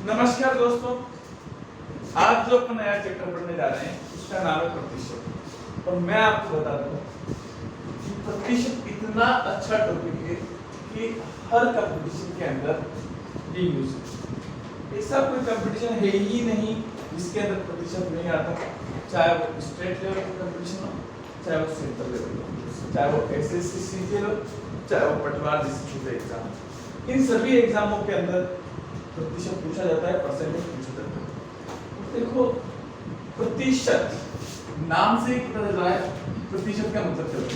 नमस्कार दोस्तों, आज जो अपन नया चैप्टर पढ़ने जा रहे हैं उसका नाम है प्रतिशत। और मैं आपको बता दूं कि प्रतिशत इतना अच्छा टॉपिक है कि हर कंपटीशन के अंदर ये यूज है। ऐसा कोई कंपटीशन है ही नहीं जिसके अंदर प्रतिशत नहीं आता, चाहे वो स्टेट लेवल का कंपटीशन हो, चाहे वो सेंट्रल लेवल का, चाहे वो एसएससी सीजीएल हो, चाहे वो पटवार जैसे छोटे एग्जाम। इन सभी एग्जामों के अंदर प्रतिशत पूछा जाता है, परसेंटेज पूछा जाता है। देखो, प्रतिशत नाम से ही पता चल रहा है प्रतिशत का मतलब क्या है।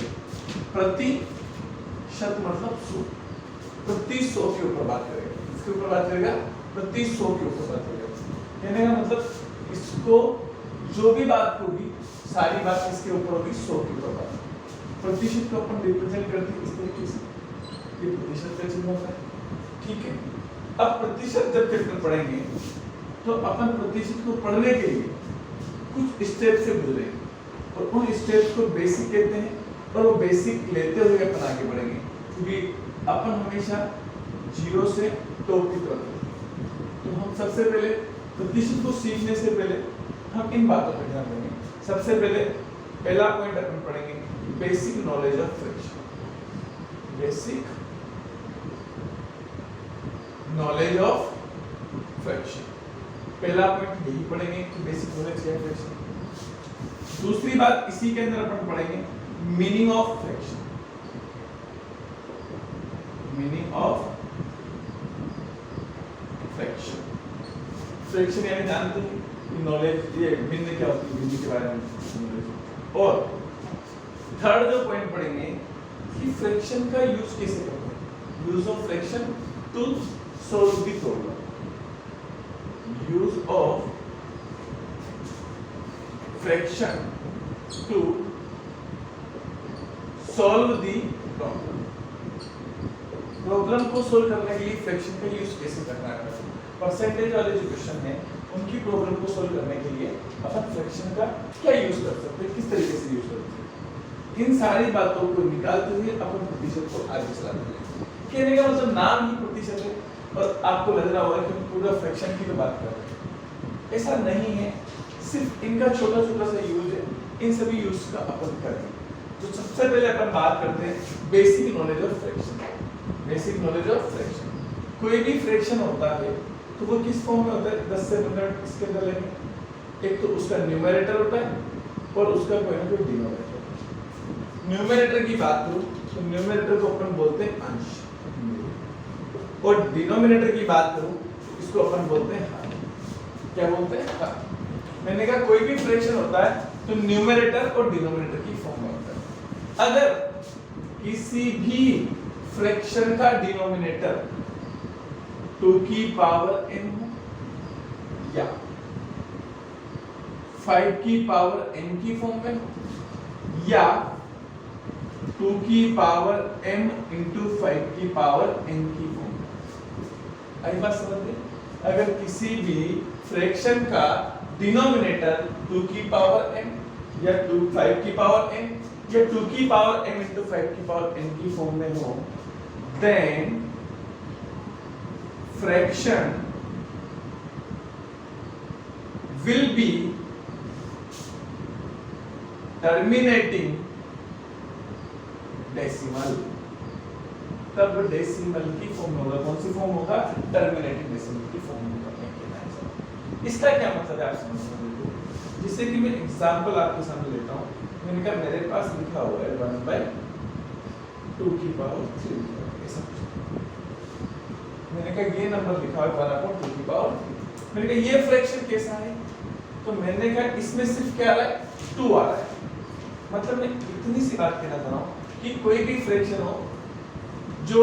प्रतिशत मतलब 100, प्रति 100 के ऊपर बात करेगा। इसके ऊपर बात करेगा, प्रति 100 के ऊपर बात करेगा। कहने का मतलब इसको जो भी बात होगी सारी बात इसके ऊपर होगी, 100 के ऊपर बात। प्रतिशत को अपन रिप्रेजेंट करते हैं इस तरीके से, ये प्रतिशत का चिन्ह होता है, ठीक है। अब प्रतिशत जब चैप्टर पढ़ेंगे तो अपन प्रतिशत को पढ़ने के लिए कुछ स्टेप से गुजरेंगे और उन स्टेप्स को बेसिक कहते हैं और वो बेसिक लेते हुए अपन आगे बढ़ेंगे, क्योंकि अपन हमेशा जीरो से टॉप की तरफ बढ़ेंगे। तो हम सबसे पहले प्रतिशत को सीखने से पहले हम इन बातों पर ध्यान देंगे। सबसे पहले पहला पॉइंट अपन पढ़ेंगे, basic knowledge of fraction. Basic knowledge of fraction, पहला पॉइंट यही पढ़ेंगे कि बेसिक नॉलेज क्या है फ्रैक्शन। दूसरी बात इसी के अंदर अपन पढ़ेंगे meaning of fraction. Meaning of fraction, fraction यानी जानते हैं कि नॉलेज, ये भिन्न क्या होती है, भिन्न के बारे में नॉलेज। और थर्ड जो पॉइंट पढ़ेंगे कि फ्रैक्शन का यूज कैसे करते हैं, use of fraction to solve the problem. Use of fraction to solve the problem. Problem को सोल्व करने के लिए फ्रैक्शन का यूज कैसे करना है। परसेंटेज वाले जो क्वेश्चन है उनकी प्रॉब्लम को सोल्व करने के लिए अपन फ्रैक्शन का क्या यूज कर सकते हैं, किस तरीके से यूज करते हैं, इन सारी बातों को निकालते हुए अपन प्रतिशत को आगे चलाते हैं। कहने का मतलब नाम ही प्रतिशत है और आपको लग रहा होगा कि हम पूरा फ्रैक्शन की तो बात कर रहे हैं। ऐसा नहीं है, सिर्फ इनका छोटा छोटा सा यूज है, इन सभी यूज का अपन करेंगे। तो सबसे पहले अपन बात करते हैं basic knowledge of fraction. Basic knowledge of fraction, कोई भी फ्रैक्शन होता है तो वो किस फॉर्म में होता है, 10 से 15 इसके अंदर लेंगे। एक तो उसका न्यूमरेटर होता है और उसका कोई ना कोई डिनोमिनेटर। न्यूमरेटर की बात करूं तो न्यूमरेटर को अपन बोलते हैं अंश, और डिनोमिनेटर की बात करूं तो इसको अपन बोलते हैं हर। क्या बोलते हैं, हर। मैंने कहा कोई भी फ्रैक्शन होता है तो न्यूमरेटर और डिनोमिनेटर की फॉर्म में होता है। अगर किसी भी फ्रैक्शन का डिनोमिनेटर 2 की पावर n हो या 5 की पावर n की फॉर्म में हो या 2 की पावर m इंटू 5 की पावर n की फॉर्म में। आई बात समझ में? अगर किसी भी फ्रैक्शन का डिनोमिनेटर 2 की पावर m या 5 की पावर n या 2 की पावर m इंटू 5 की पावर n की फॉर्म में हो, then fraction will be terminating decimal. तब डेसिमल की फॉर्म होगा, कौन सी फॉर्म होगा, टर्मिनेटिंग डेसिमल की फॉर्म होगा। इसका क्या मतलब है आप समझ सकते हो। जिससे कि मैं एग्जांपल आपके सामने लेता हूं, मैंने कहा मेरे पास लिखा हुआ है 1/2 की पावर 3, ऐसा मैंने कहा ये नंबर लिखा हुआ है 1/2 की पावर 3। मैंने कहा ये फ्रैक्शन कैसा है, तो मैंने कहा इसमें सिर्फ क्या आ रहा है, 2 आ रहा है। मतलब मैं इतनी सी बात कहना चाह रहा हूं कि कोई भी फ्रैक्शन हो जो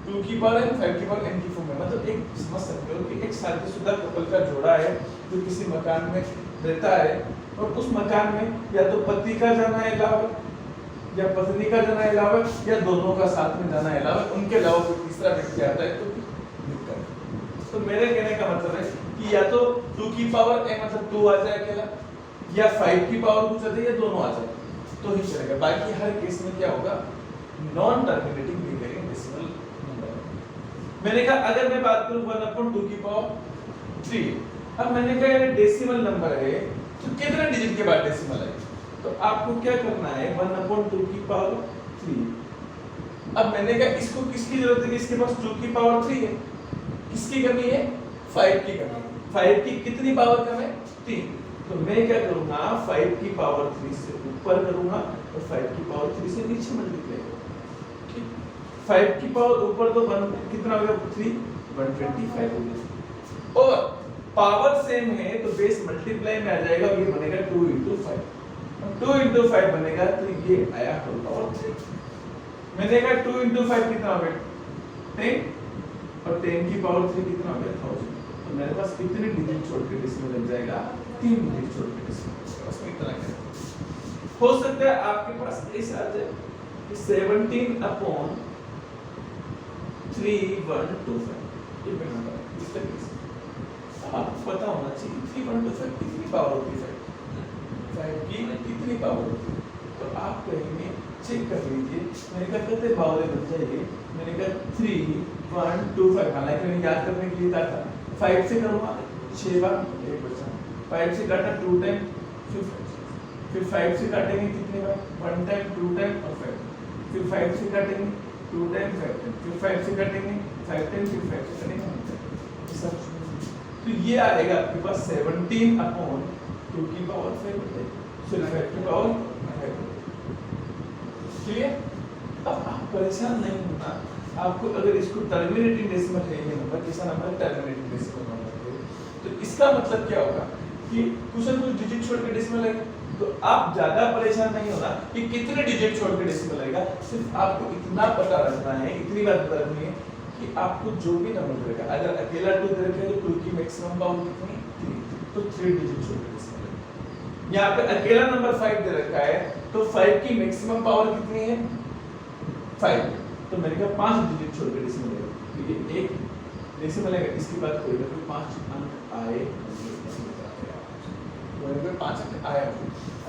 2 की पावर n 5 की पावर n की फॉर्म में, मतलब एक समझ सकते हो कि एक शादीशुदा कपल का जोड़ा है जो किसी मकान में रहता है और उस मकान में या तो पति का जाना अलावा या पत्नी का जाना अलावा या दोनों का साथ में जाना अलावा, उनके अलावा कोई तीसरा व्यक्ति आता है तो दिक्कत। तो मेरे कहने का मतलब है कि या तो 2 की पावर n मतलब 2 आ जाए अकेला, या 5 की पावर कुछ आ जाए, या दोनों आ जाए तो ही चलेगा। बाकी हर केस में क्या होगा, non terminating recurring decimal number. मैंने कहा अगर मैं बात करूं 1/2 की पावर 3। अब मैंने कहा यार डेसिमल नंबर है तो कितने डिजिट के बाद डेसिमल है, तो आपको क्या करना है 1/2 की पावर 3। अब मैंने कहा इसको किसकी जरूरत है, इसके पास 2 की पावर 3 है, किसकी कमी है 5 की कमी। 5 की कितनी पावर कम है 3, तो मैं क्या करूंगा 5 की पावर 3 से ऊपर करूंगा और 5 की पावर 3 से नीचे मल्टीप्लाई करूंगा। ठीक, 5 की पावर ऊपर तो 1 कितना हो गया 3 125 हो गया, और पावर सेम है तो बेस मल्टीप्लाई में आ जाएगा, ये बनेगा 2 × 5। 2 × 5 बनेगा तो ये आया होल पावर 3। मैंने कहा 2 × 5 कितना हो गया 10, और 10 की पावर 3 कितना हो गया 1000। तो मेरे पास कितने डिजिट छोड़ के डिजिट लग जाएगा 3 डिजिट छोड़ के डिजिट, उसमें इतना क्या हो सकता है आपके पास ऐसा आ जाए कि 17/3125 ये नंबर है, इस तरीके से आपको पता होना चाहिए 3125 कितनी पावर होती है 5 की कितनी पावर होती है। तो आप कहेंगे चेक कर लीजिए, मैंने कहा कितने पावर बन जाएगी, मैंने कहा 3 1 2 5, हालांकि मैंने याद करने के लिए कहा था 5 से करूंगा 6 बार 1 बचा, 5 से काटा 2 टाइम, फिर 5 से काटेंगे कितने बार 1 टाइम 2 टाइम और 5, फिर 5 से काटेंगे 2 टाइम 5 टाइम, फिर 5 से काटेंगे 5 टाइम, फिर 5 से काटेंगे 1 टाइम। तो ये आएगा आपके पास 17/2 की पावर 5 फिर 5 की पावर 5। क्लियर? अब आप परेशान नहीं होना, आपको अगर इसको टर्मिनेटिंग डेसिमल है ये नंबर, कैसा नंबर टर्मिनेटिंग डेसिमल नंबर है, तो इसका मतलब क्या होगा कि कुछ न कुछ डिजिट छोड़ के डेसिमल आएगा। तो आप ज्यादा परेशान नहीं होना कि कितने डिजिट छोड़ के डेसिमल आएगा, सिर्फ आपको इतना पता रखना है, इतनी बात पता रखनी है कि आपको जो भी नंबर मिलेगा, अगर अकेला 2 दे रखा है तो 2 की मैक्सिमम पावर कितनी 3, तो 3 डिजिट छोड़ के डेसिमल आएगा। यहाँ पे अकेला नंबर 5 दे रखा है तो 5 की मैक्सिमम पावर कितनी है 5, तो मैंने कहा 5 डिजिट छोड़ के डेसिमल आएगा, तो ये एक डेसिमल आएगा, इसके बाद कोई ना कोई 5 अंक आए, तो 5 अंक आया।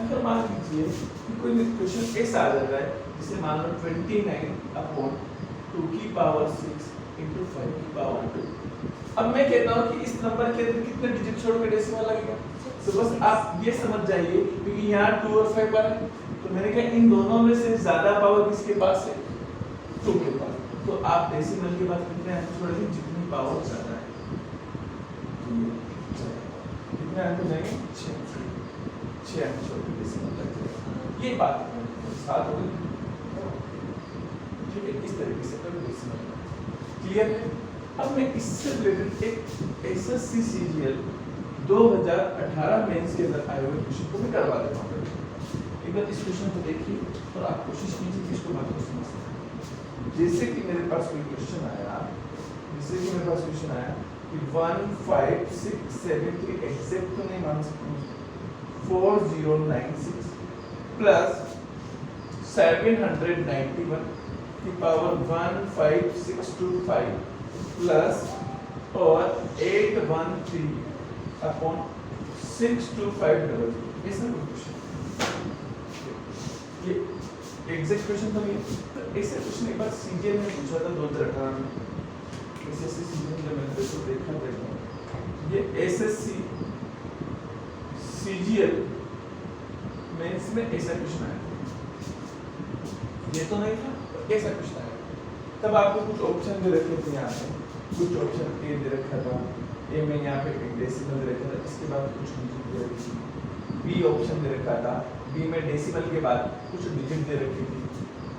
अगर मान लीजिए कि कोई क्वेश्चन ऐसा आ जाता है जिसे मान लो 29/2 की पावर 6 × 5 की पावर 2, अब मैं कहता हूँ कि इस नंबर के अंदर कितने डिजिट छोड़ के डेसिमल लगेगा, तो बस आप ये समझ जाइए क्योंकि यहाँ 2 और 5 पर है, तो मैंने कहा इन दोनों में से ज्यादा पावर किसके पास है 2 के पास, तो आप डेसिमल के बाद कितने अंक छोड़ेंगे जितनी पावर ज्यादा है, कितने अंक जाएंगे 6 अंक छोड़ के डेसिमल लग जाएगा। ये बात साथ हो गई, ठीक है, इस तरीके से कभी डेसिमल क्लियर है। अब मैं इससे रिलेटेड एक एसएससी सीजीएल 2018 मेंस के अंदर आए हुए क्वेश्चन को भी करवा देता हूँ। एक बार इस क्वेश्चन को देखिए और आप कोशिश कीजिए कि इसको बात को समझ सकें। जैसे कि मेरे पास कोई क्वेश्चन आया, कि 15673 एग्जैक्ट तो नहीं मान सकते, 4096 प्लस 791 की पावर 15625 प्लस और 813/62500, ऐसा क्वेश्चन, ये एग्जैक्ट क्वेश्चन तो नहीं है, तो ऐसे क्वेश्चन एक बार सीजीएल में पूछा था 2018 में, एसएससी सीजीएल जब मैंने इसको देखा ये एसएससी सीजीएल मेंस में ऐसा क्वेश्चन आया, ये तो नहीं था, ऐसा क्वेश्चन आया, तब आपको कुछ ऑप्शन दे रखे थे, यहाँ पे कुछ ऑप्शन ए दे रखा था, ए में यहाँ पे एक डेसिमल दे रखा था, इसके बाद कुछ डिजिट दे रखी थी, बी ऑप्शन दे रखा था, बी में डेसिमल के बाद कुछ डिजिट दे रखी थी,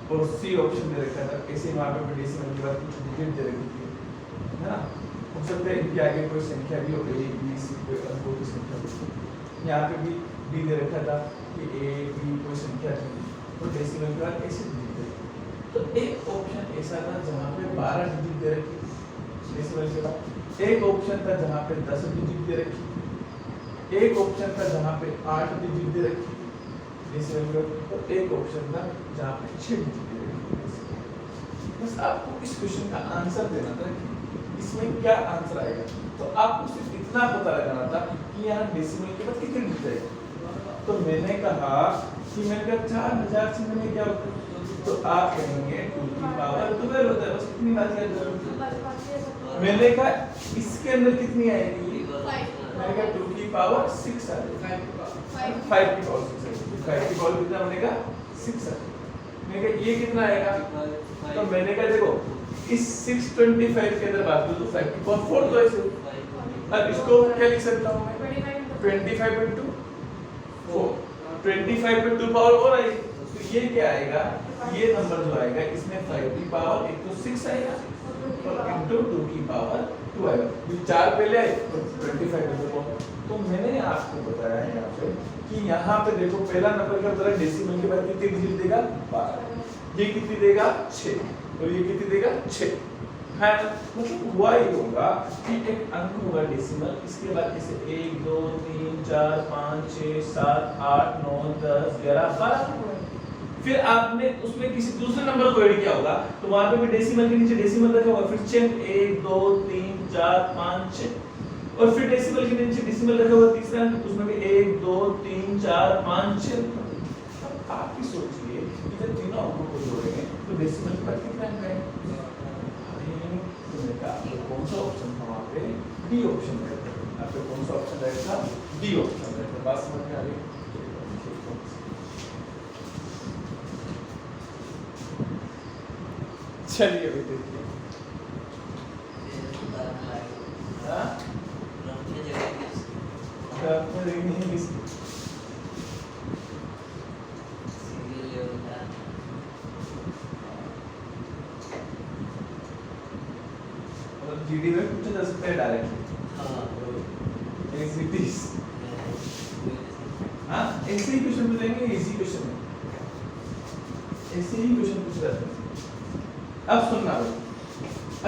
और सी ऑप्शन दे रखा था, ऐसे वहाँ पे डेसिमल के बाद कुछ डिजिट दे रखी थी, है ना। हो सकता है इनके आगे कोई संख्या भी हो, ए बी सी कोई अंकों की संख्या भी, यहाँ पे भी डी दे रखा था कि ए बी कोई संख्या थी, तो डेसिमल के बाद ऐसे डिजिट दे, तो एक ऑप्शन ऐसा था जहाँ पे 12 डिजिट दे रखी डेसिमल के बाद, एक ऑप्शन था जहाँ पे 10 डिजिट दे रखी, एक ऑप्शन था जहाँ पे 8 डिजिट दे रखी डेसिमल के बाद, और एक ऑप्शन था जहाँ पे 6 डिजिट दे रखी। बस आपको इस क्वेश्चन का आंसर देना था कि इसमें क्या आंसर आएगा, तो आपको सिर्फ इतना पता लगाना था कि यहाँ डेसिमल के बाद कितने डिजिट आएगा। तो मैंने कहा कि मैंने कहा 4000 चिन्ह में क्या होता है, तो आप कहेंगे 2 की पावर 12 होता है, बस इतनी बात याद करो। मैंने कहा इसके अंदर कितनी आएगी मैंने कहा 2 की पावर 6 आ जाएगा, 5 की पावर 6 आएगी, 5 की पावर कितना बनेगा 6 आ जाएगा। मैंने कहा ये कितना आएगा, तो मैंने कहा देखो इस 625 के अंदर बात करूं तो 5 की पावर 4 तो ऐसे, अब इसको क्या लिख सकता हूं मैं 25/2 4, 25/2 पावर और आएगी, तो ये क्या आएगा, ये नंबर जो आएगा इसमें 5 की पावर एक तो 6 आएगा और इनटू 2 की पावर 2 आएगा, ये 4 पहले आए तो 25/2। तो मैंने आपको बताया है यहाँ पे कि यहाँ पे देखो पहला नंबर का तरह डेसिमल के बाद कितनी डिजिट देगा 12, ये कितनी देगा 6 और ये कितनी देगा 6 है, मतलब हुआ ही होगा कि एक अंक होगा डेसिमल, इसके बाद जैसे 1 2 3 4 5 6 7 8 9 10 11 12, फिर आपने उसमें किसी दूसरे नंबर को ऐड किया होगा तो वहां पे भी डेसिमल के नीचे डेसिमल रखा होगा, फिर चेक 1 2 3 4 5 6 और फिर डेसिमल के नीचे डेसिमल रखा होगा तीसरा, उसमें भी 1 2 3 4 5 6। अब आप ही सोचिए कि जब तीनों अंकों को जोड़ेंगे तो डेसिमल के बाद कितना अंक आएगा, आपको कौन सा ऑप्शन था वहां पे, डी ऑप्शन रहेगा, आपको कौन सा ऑप्शन रहेगा, डी ऑप्शन रहेगा। बात समझ में आ रही है, चलिए अभी देखिए हां आपने देखनी है किसकी जीडी में पूछा जा सकता है डायरेक्टली, हां एग्जिटिस, हां ऐसे ही क्वेश्चन पूछेंगे, इजी क्वेश्चन है, ऐसे ही क्वेश्चन पूछ रहे हैं। अब सुनना,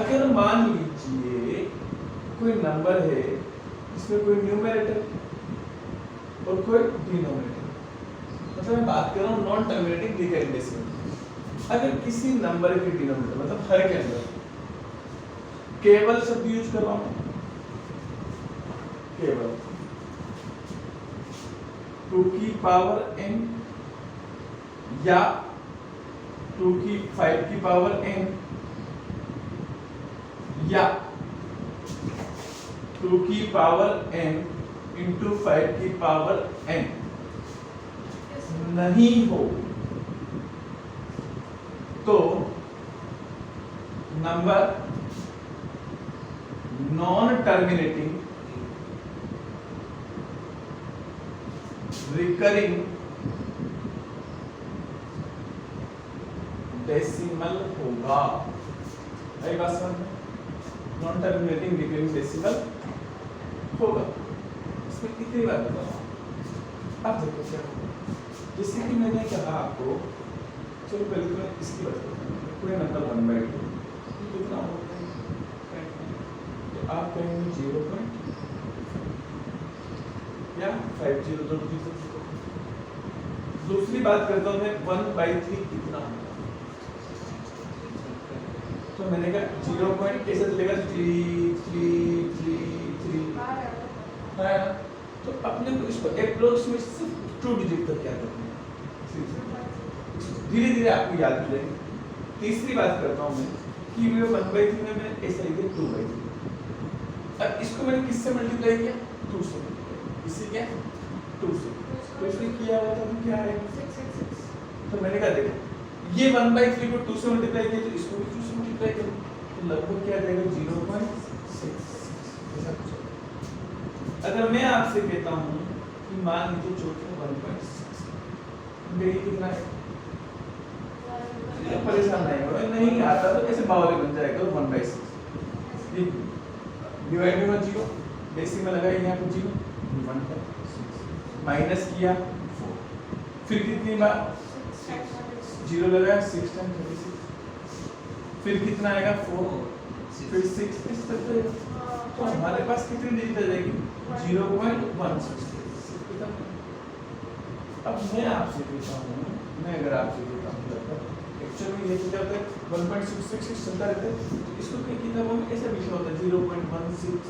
अगर मान लीजिए कोई नंबर है इसमें कोई न्यूमरेटर और कोई डिनोमिनेटर, मतलब मैं बात कर रहा हूँ नॉन टर्मिनेटिंग रिकरिंग डेसिमल, अगर किसी नंबर के डिनोमिनेटर मतलब हर के अंदर केवल शब्द यूज कर रहा हूं, केवल 2 की पावर n या 5 की पावर n या 2 की पावर n इंटू 5 की पावर n नहीं हो तो number non terminating recurring decimal होगा। आई बात समझ में, नॉन टर्मिनेटिंग रिकरिंग डेसिमल होगा। इसमें कितनी बार बताऊं, अब देखो क्या होगा, जैसे कि मैंने कहा आपको, चलो पहले तो इसकी बात करते हैं, कोई नंबर 1/2 कितना होता है, तो आप कहेंगे 0 या 50 तो दूसरी बात करता हूं मैं 1/3 कितना होगा, तो मैंने कहा 0 कैसे चलेगा 3 है ना, तो अपने को इसको अप्रोक्सीमेट सिर्फ 2 डिजिट तक क्या करना है, धीरे धीरे आपको याद हो जाएगी। तीसरी बात करता हूं मैं कि मैं 1/3 में मैंने ऐसा लिखा 2/3, अब इसको मैंने किससे मल्टीप्लाई किया 2 से, इसी क्या 2 से, तो इसने किया हुआ था तो क्या आएगा 6, तो मैंने कहा देखो ये 1/3 को 2 से मल्टीप्लाई किया तो इसको भी 2 से मल्टीप्लाई करो तो लगभग क्या आ जाएगा 0.6 ऐसा कुछ। अगर मैं आपसे कहता हूं कि मान लीजिए चौथे 1.6 मेरी कितना है, परेशान नहीं हो, नहीं आता तो कैसे बावले बन जाएगा 1/6 डिवाइड में 0 डेसिमल लगाए यहाँ पे 0 1/6 माइनस किया 4, फिर कितनी बार 0 लगाया 6 टाइम 36, फिर कितना आएगा 4, फिर 6 इस तरह से, तो हमारे पास कितनी डिजिट आ जाएगी 0.16। अब मैं आपसे कहता हूँ, मैं अगर आपसे कहता हूँ एक्चुअली ये क्या होता है 1.666 चलता रहता है, तो इसको कई किताबों में ऐसा लिखा होता है 0.16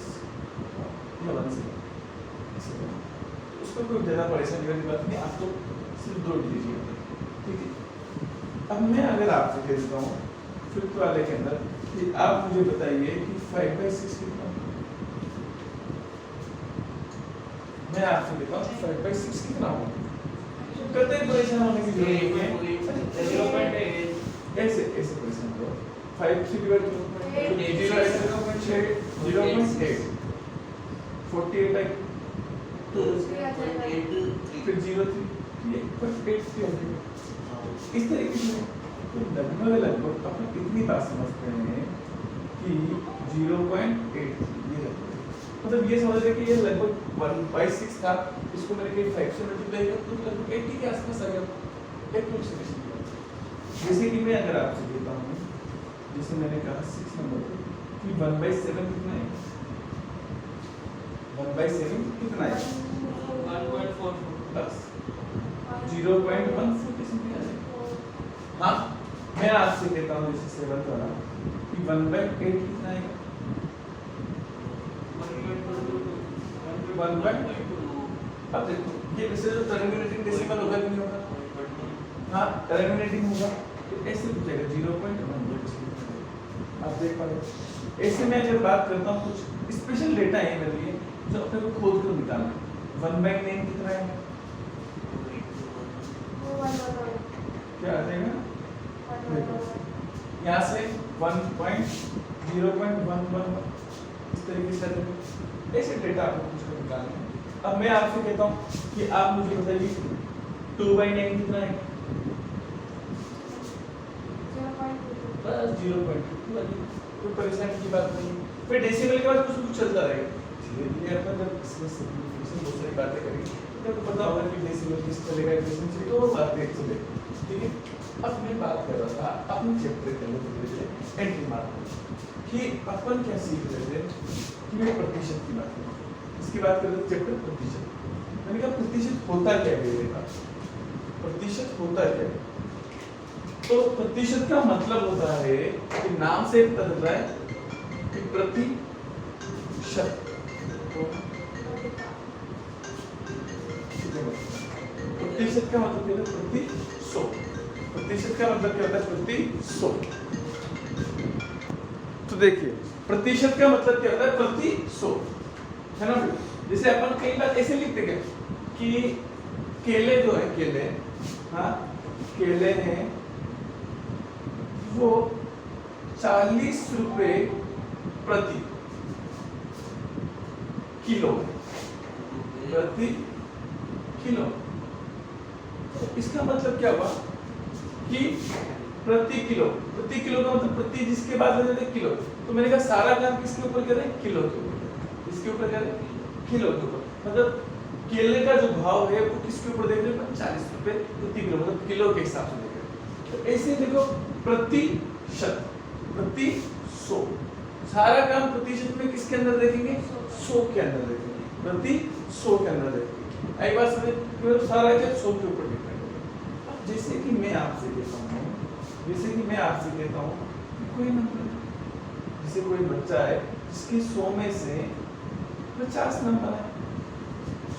या 16, उसको कोई ज़्यादा परेशानी वाली बात नहीं, आप तो सिर्फ 2 डिजिट, ठीक है। अब मैं अगर आपसे कह देता हूँ फिफ्थ वाले के अंदर कि आप मुझे बताइए कि 5/6 कितना, मैं आपसे कहता हूँ 5/6 कितना होगा? कतई परेशान होने की जरूरत नहीं है। 0.8 ऐसे परेशान करो। 5 से डिवाइड करो 0.8 48 आई तो उसके 0.8 फिर 0.3 ये 0.8 से हो जाएगा। इस तरीके से तो लगभग अपन इतनी बात समझते हैं कि 0.8 ये लगभग मतलब ये समझ रहे कि ये लगभग 1/6 था, इसको मैंने कहीं 5 से मल्टीप्लाई किया तो लगभग 80 के आसपास आ गया एप्रोक्सीमेशन। जैसे कि मैं अगर आपसे कहता हूँ जैसे मैंने कहा 6 नंबर पे कि 1/7 कितना है? 1/7 कितना है? 1.44 बस 0.1 आ जाएगा। हाँ मैं आपसे कहता हूँ जैसे 7 वाला कि 1/8 कितना आएगा? 1/2 अब देखो ये वैसे जो टर्मिनेटिंग डेसिमल होगा कि नहीं होगा? हाँ टर्मिनेटिंग होगा तो ऐसे पूछेगा 0.1 आप देख पा रहे हो। ऐसे में अगर बात करता हूँ कुछ स्पेशल डेटा है मेरे लिए जो अपने को खोद कर निकालना है। 1/9 कितना है? क्या आ जाएगा? देखो यहाँ से 1.0.111 इस तरीके से ऐसे डेटा आपको कुछ कर निकालना है। अब मैं आपसे कहता हूँ कि आप मुझे बताइए 2/9 कितना है? बस 0.2 कोई परेशानी की बात नहीं। फिर डेसिमल के बाद कुछ चलता रहेगा। धीरे-धीरे अपन जब इसमें सिंपलीफिकेशन बहुत सारी बातें करेंगे तो आपको पता होगा कि डेसिमल किस चलेगा डेसिमल चलेगा तो वो बातें चलेगी। ठीक है अब मैं बात कर रहा था अपने चैप्टर के अंदर धीरे-धीरे एंट्री मारना कि अपन क्या सीख रहे थे कि मैं प्रतिशत की बात करूँ। इसकी बात कर रहे थे चैप्टर प्रतिशत। मैंने कहा प्रतिशत होता क्या है मेरे पास? प्रतिशत होता क्या है? तो प्रतिशत का मतलब होता है कि नाम से पता चल रहा है कि प्रतिशत प्रतिशत का मतलब क्या होता है? प्रति 100। प्रतिशत का मतलब क्या होता है? प्रति 100। तो देखिए प्रतिशत का मतलब क्या होता है? प्रति 100 है ना। जैसे अपन कई बार ऐसे लिखते हैं कि केले जो है केले, हाँ केले हैं वो 40 रुपए प्रति किलो प्रति किलो। तो इसका मतलब क्या हुआ कि प्रति किलो का मतलब प्रति जिसके बाद हो जाता है किलो। तो मैंने कहा सारा काम किसके ऊपर करें? किलो के ऊपर। इसके ऊपर करें किलो के ऊपर मतलब केले का जो भाव है वो किसके ऊपर देख रहे हैं? 40 रुपए प्रति किलो मतलब किलो के हिसाब से देख रहे हैं। तो ऐसे देखो प्रतिशत प्रति 100 सारा काम प्रतिशत में किसके अंदर देखेंगे? 100 के अंदर देखेंगे प्रति 100 के अंदर देखेंगे। आई बात समझ तो सारा क्या 100 के ऊपर डिपेंड है। अब जैसे कि मैं आपसे कहता हूँ कोई नंबर जैसे कोई बच्चा है जिसके 100 में से 50 नंबर है।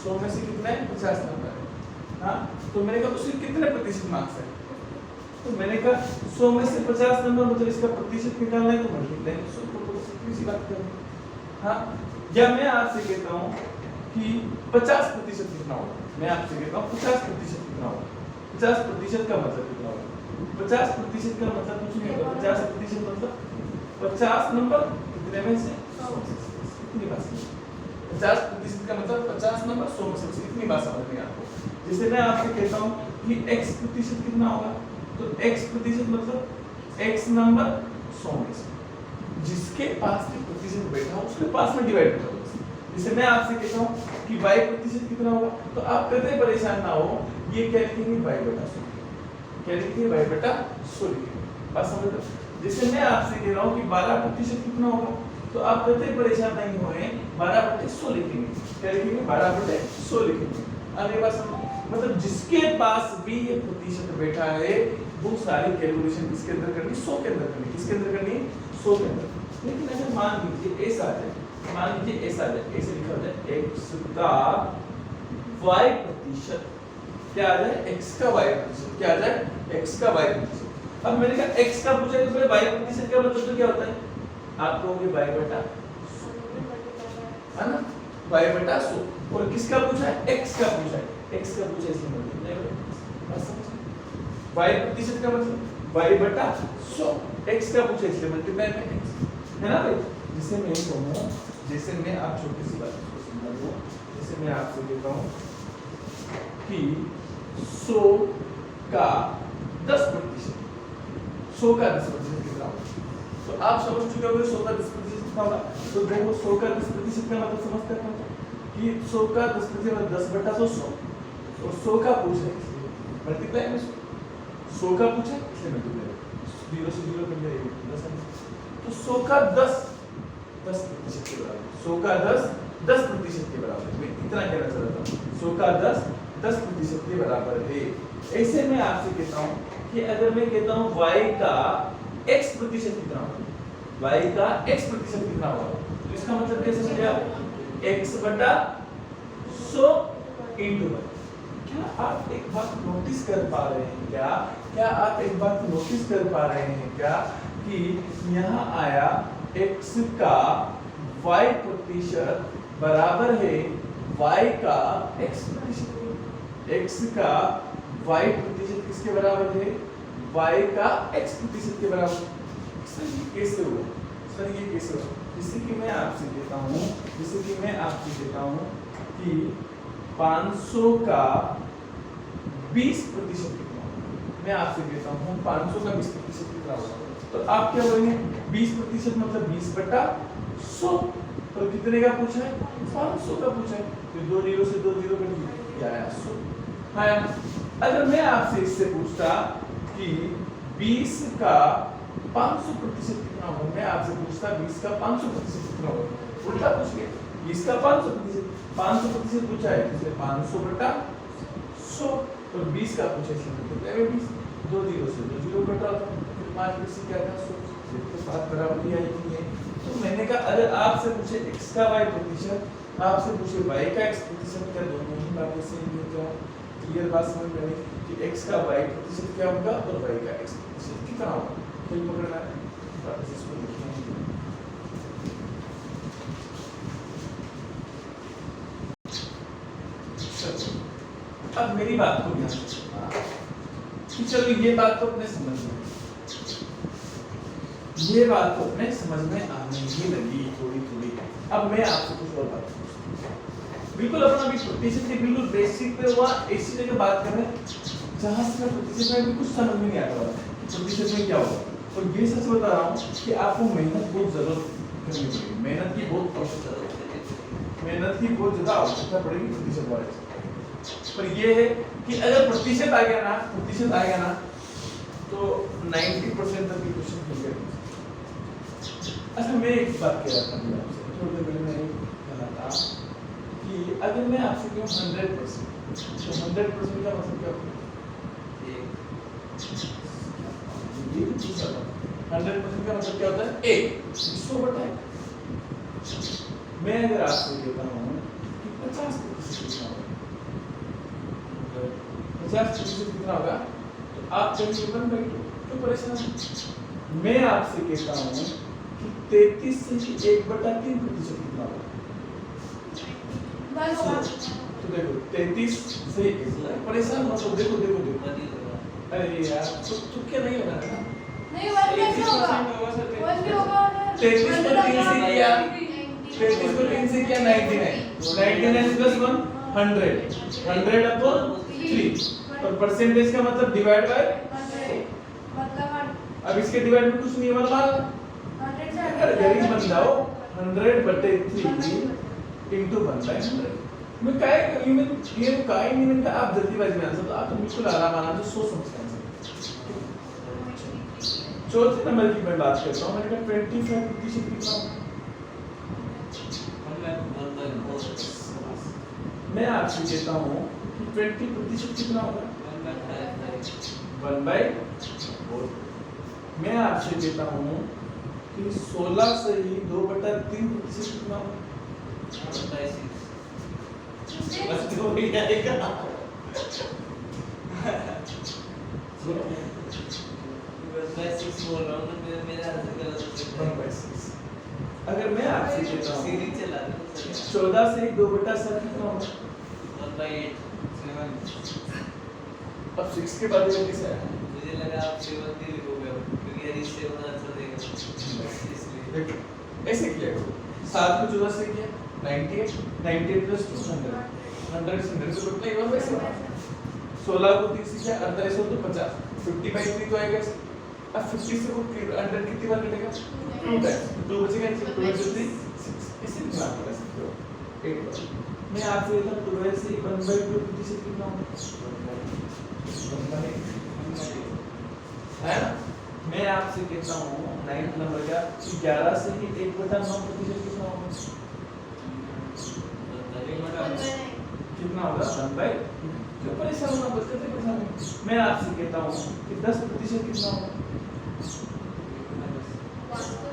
100 में से कितना है? 50 नंबर है। हाँ तो मैंने कहा उसके कितने प्रतिशत मार्क्स है? तो मैंने कहा 100 में से 50 नंबर मतलब इसका प्रतिशत निकालना है तो मल्टीप्लाई 100 को सीधी बात करेंगे। हाँ या मैं आपसे कहता हूँ कि 50% कितना होगा? मैं आपसे कहता हूँ 50% कितना होगा? 50% का मतलब कितना होगा? 50% का मतलब कुछ नहीं होगा। 50% मतलब 50 नंबर कितने में से? 100 में से। इतनी बात समझ। 50% का मतलब 50 नंबर 100 में से। इतनी बात समझ में आपको। जैसे मैं आपसे कहता हूँ कि x% कितना होगा? तो x% मतलब x नंबर 100 में से जिसके पास भी प्रतिशत बैठा हो उसके पास में डिवाइड करो। जैसे मैं आपसे कहता हूँ कि y% कितना होगा तो आप कतई परेशान ना हो ये क्या लिखेंगे? y/100 क्या लिखेंगे? y/100 लिखेंगे। बात समझ लो। जैसे मैं आपसे कह रहा हूँ कि 12% कितना होगा तो आप कतई परेशान नहीं होए 12/100 लिखेंगे। क्या लिखेंगे? 12/100 लिखेंगे। अब ये बात समझ मतलब जिसके पास भी ये प्रतिशत बैठा है वो सारी कैलकुलेशन किसके अंदर करनी? 100 के अंदर करनी। किसके अंदर करनी? 100 के अंदर। लेकिन अगर मान लीजिए ऐसा आ जाए ऐसे लिखा जाए x का y% क्या आ जाए? x का y% क्या आ जाए? x का y%। अब मैंने कहा x का पूछा है तो y% का मतलब तो क्या होता है? आप कहोगे y/100 है ना। y बटा 100 और किसका पूछा है x का पूछा है x का पूछा है इसलिए मल्टीप्लाई करो बस समझ y प्रतिशत का मतलब y बटा 100 x का पूछा है इसलिए मल्टीप्लाई में x है ना भाई। जैसे मैं कहूं जैसे मैं आप छोटी सी बात को समझ लो जैसे मैं आपसे कहता हूं कि 100 का 10% 100 का 10% कितना होगा तो आप समझ चुके होंगे 100 का 10% कितना होगा। तो देखो 100 का 10% का मतलब समझते हैं कि 100 का 10% मतलब 10 बटा 100 और 100 का पूछा है इसलिए मल्टीप्लाई में 100 का पूछा है इसलिए मल्टीप्लाई 0 से 0 कर दिया 10 तो 100 का 10% के बराबर 100 का 10% के बराबर मैं इतना कहना चाह रहा था 100 का 10% के बराबर है। ऐसे मैं आपसे कहता हूं कि अगर मैं कहता हूं y का x% कितना होगा y का x% कितना होगा तो इसका मतलब कैसे समझे आप x बटा 100 into 1 क्या आप एक बात नोटिस कर पा रहे हैं क्या आप एक बात नोटिस कर पा रहे हैं क्या कि यहाँ आया x का y% बराबर है y का x%। x का y% किसके बराबर है y का x% के बराबर। सर ये कैसे हुआ जैसे कि मैं आपसे कहता हूँ कि 500 का 20% कितना होगा मैं आपसे कहता हूँ 500 का 20% कितना होगा तो आप क्या बोलेंगे 20% मतलब 20 बटा 100 और कितने का पूछा है 500 का पूछा है तो 2 0 से 2 0 कट गया आया 100। हाँ अगर मैं आपसे इससे पूछता कि 20 का 500% कितना होगा मैं आपसे पूछता 20 का 500% कितना होगा उल्टा पूछ के 20 का 500% पूछा है इसलिए 500 बटा 100 और 20 का पूछा इसलिए मतलब 20 2 0 से 2 0 कटा था फिर 5 में से क्या था 100 तो बात बराबर ही आई नहीं है। तो मैंने कहा अगर आपसे पूछे x का y% आपसे पूछे y का x% क्या दोनों ही बातें सेम है क्या क्लियर बात समझ में आई कि x का y% क्या होगा और y का x% कितना होगा कोई पकड़ना है बात इसको लिखना है। अब मेरी बात को ध्यान से कि चलो ये बात तो अपने समझ में आने ही लगी थोड़ी अब मैं आपसे कुछ और बात बिल्कुल अपना भी प्रतिशत के बिल्कुल बेसिक पे हुआ ऐसी जगह बात कर रहे हैं जहां से प्रतिशत में भी कुछ समझ में नहीं आता प्रतिशत में क्या होगा और ये सच बता रहा हूँ कि आपको मेहनत बहुत जरूरत करनी पड़ेगी मेहनत की बहुत ज्यादा आवश्यकता पड़ेगी प्रतिशत वाले पर ये है कि अगर प्रतिशत आ गया ना तो 90% तक के क्वेश्चन हो गए। अच्छा मैं एक बात कह रहा था आपसे थोड़ी देर पहले मैं कहा था कि अगर मैं आपसे कहूँ 100% तो 100% का मतलब क्या होगा 100% का मतलब क्या होता है 100/100। मैं अगर आपसे कहता हूँ कि 50% कितना होगा 50% कितना होगा तो आप कहेंगे 1/2 क्यों परेशान है। मैं आपसे कहता हूँ कि 33 से 1/3% कितना होगा तो देखो 33 से परेशान मत हो देखो अरे यार तो क्या नहीं होगा ना नहीं 1 कैसे होगा 1 भी होगा 33 को 3 से किया 99 प्लस 1 100 अपॉन 3 और परसेंटेज का मतलब डिवाइड बाय मतलब अब इसके डिवाइड में कुछ नहीं है मतलब 100 से अगर गरीब बन जाओ 100/3 into 1/100 मैं काय ये काय नहीं का आप जल्दीबाजी में आंसर तो आप तो बिल्कुल आराम से सोच समझ के आंसर चौथे नंबर की मैं बात करता हूँ मैंने कहा 25% कितना मैं आपसे कहता हूँ कि 20% कितना होगा 1/4 मैं आपसे कहता हूँ कि 16 से ही 2/3% कितना होगा बस तो ही आएगा 1/6 बोल रहा हूँ ना मेरा आंसर गलत हो सकता है 1/6 अगर मैं आपसे कहता हूँ सीरीज चला दो 14 से 2/7 कितना होगा? 1/8 7 अब 6 के बाद ये कैसे आया? मुझे लगा आप 7 ही लिखोगे अब, क्योंकि यार इससे बड़ा आंसर देगा इसलिए देखो ऐसे किया करो 7 को 14 से किया 98 98 प्लस 200 100 से 100 से कितना इवन वैसे 16 को 30 से किया 48 हो तो 50 50/3 तो आएगा ऐसे। अब 50 से वो 100 कितनी बार कटेगा 2 टाइम्स 2 बचेगा 2 से 3 6 इसे निकाल कर सकते हो 8 बार। मैं आपसे कहता हूं 12 से 1/2 प्रतिशत कितना होगा? 1/8 है ना? मैं आपसे कहता हूँ 9th नंबर का 11 से ही 1/9 प्रतिशत कितना होगा? कितना होगा? 1/9 क्यों परेशान होना बच्चे से परेशान नहीं। मैं आपसे कहता हूँ कि 10% कितना होगा?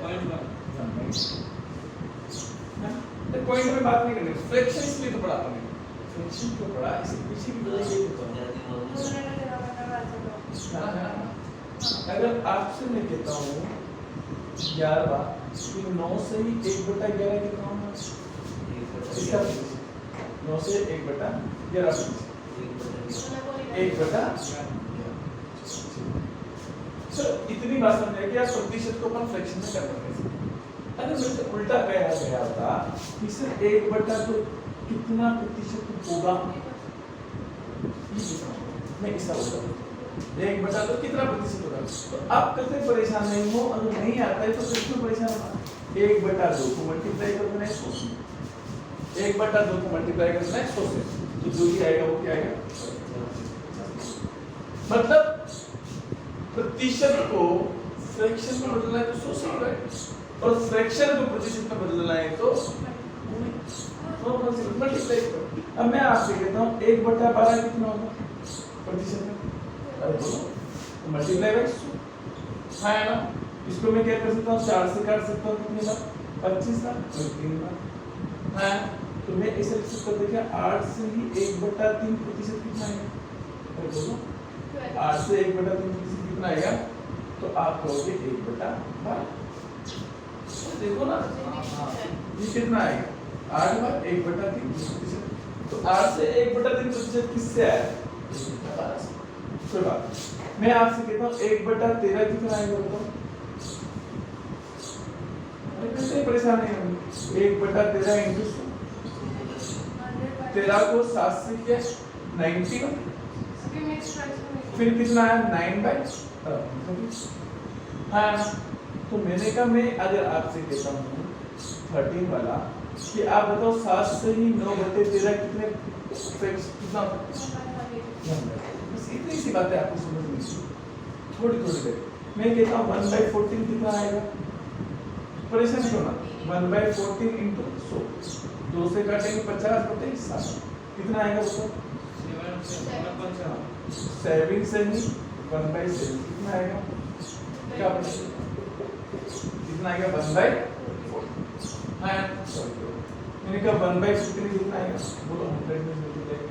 1/9 पॉइंट में बात नहीं करनी फ्रैक्शन इसलिए तो पढ़ा आपने फ्रैक्शन क्यों पढ़ा इसके पीछे की वजह ये तो अगर आपसे मैं कहता हूँ 11 कि 9 से ही 1/11 कितना होगा? इसका 9 से 1/11 चलो इतनी बात समझ कि आप प्रतिशत को अपन फ्रैक्शन में कर सकते हैं। अगर मुझे उल्टा कहा गया था कि सिर्फ 1/2 कितना प्रतिशत होगा मैं इसका बोलता हूँ 1/2 कितना प्रतिशत होगा। तो आप कभी परेशान नहीं हो, अगर नहीं आता है तो फिर क्यों परेशान होना। 1/2 को मल्टीप्लाई कर देना है 100 से 1/2 को मल्टीप्लाई कर देना है 100 से तो जो ही आएगा वो क्या आएगा मतलब प्रतिशत को फ्रैक्शन में बदलना है तो 100 से होगा और फ्रैक्शन को प्रतिशत में बदलना है तो मल्टीप्लाई करो। अब मैं आपसे कहता हूँ 1/12 कितना होगा प्रतिशत में? अरे बोलो मल्टीप्लाई बाय 100 हाँ है ना। इसको मैं क्या कर सकता हूँ 4 से काट सकता हूँ कितनी बार 25 बार 3 बार हाँ तो मैं इसे लिख सकता हूँ देखिए 8 से ही 1/3 प्रतिशत कितना आएगा? अरे बोलो 8 से 1/3 प्रतिशत कितना आएगा? तो आप कहोगे 1/12 देखो ना ये कितना आएगा 8 बार 1/3 प्रतिशत तो 8 से 1/3 प्रतिशत किससे आया? कोई बात मैं आपसे कहता हूँ 1/13 कितना आएगा बताओ? अरे कैसे परेशान नहीं होंगे 1/13 इंटू 13 को 7 से किया 90 फिर कितना आया 9/13 हाँ तो मैंने कहा मैं अगर आपसे कहता हूँ 13 वाला कि आप बताओ 7 से ही 9/13 कितने कितना बस इतनी सी बातें आपको समझ में थोड़ी थोड़ी देर मैं कहता हूँ 1/14 कितना आएगा? परेशान क्यों ना 1/14 इंटू 100 2 से काटेंगे 50/7 कितना आएगा बताओ? 7 से ही 1/7 कितना आएगा? क्या कितना आएगा 1/4 हाँ मैंने कहा 1/15 कितना आएगा बोलो 100 में मल्टीप्लाई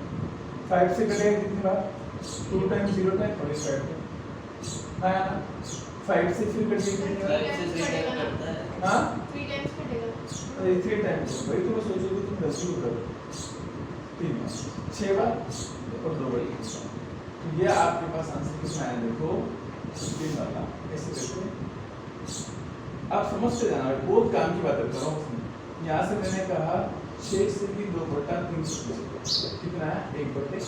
5 से कटेगा कितनी बार 2 टाइम्स 0 टाइम 45 हाँ 5 से फिर कटेगा कितनी बार हाँ 3 टाइम्स कटेगा अरे 3 टाइम्स भाई तुम सोचोगे तुम 10 ही करो 3 बार 6 बार और 2 बार तो ये आपके पास आंसर कितना आया देखो 3 वाला ऐसे करके आप समझते जाना बहुत काम की बात कर रहा हूँ यहाँ से मैंने कहा 6 से भी 2/3 कितना है 1/15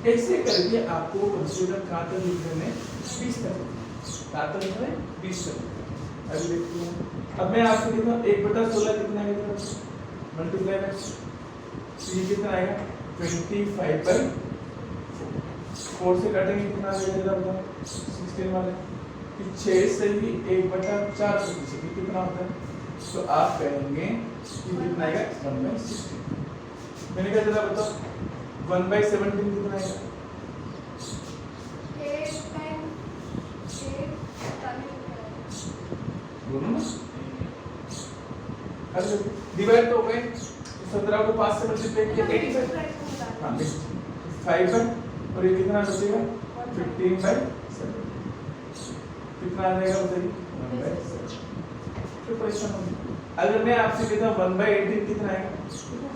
ऐसे करके आपको कंसीडर कातर लिखने में 20 तक कातर लिखने में 20 तक अभी देखते हैं। अब मैं आपसे कहता हूँ 1/16 कितना आएगा मल्टीप्लाई में ये कितना आएगा 25/4 से काटेंगे कितना आएगा 16 वाले 6 से ही 1/4 प्रतिशत कितना होता है तो आप कहेंगे कि कितना आएगा 1/16 मैंने कहा जरा बताओ 1/17 कितना आएगा 8 बोलो ना अरे डिवाइड तो हो गए 17 को 5 से मल्टीप्लाई किया 85 हां 5 और ये कितना बचेगा 15/7 कितना आ जाएगा बताइए 1/7। फिर परेशान होंगे। अगर मैं आपसे कहता हूँ 1/18 कितना आएगा,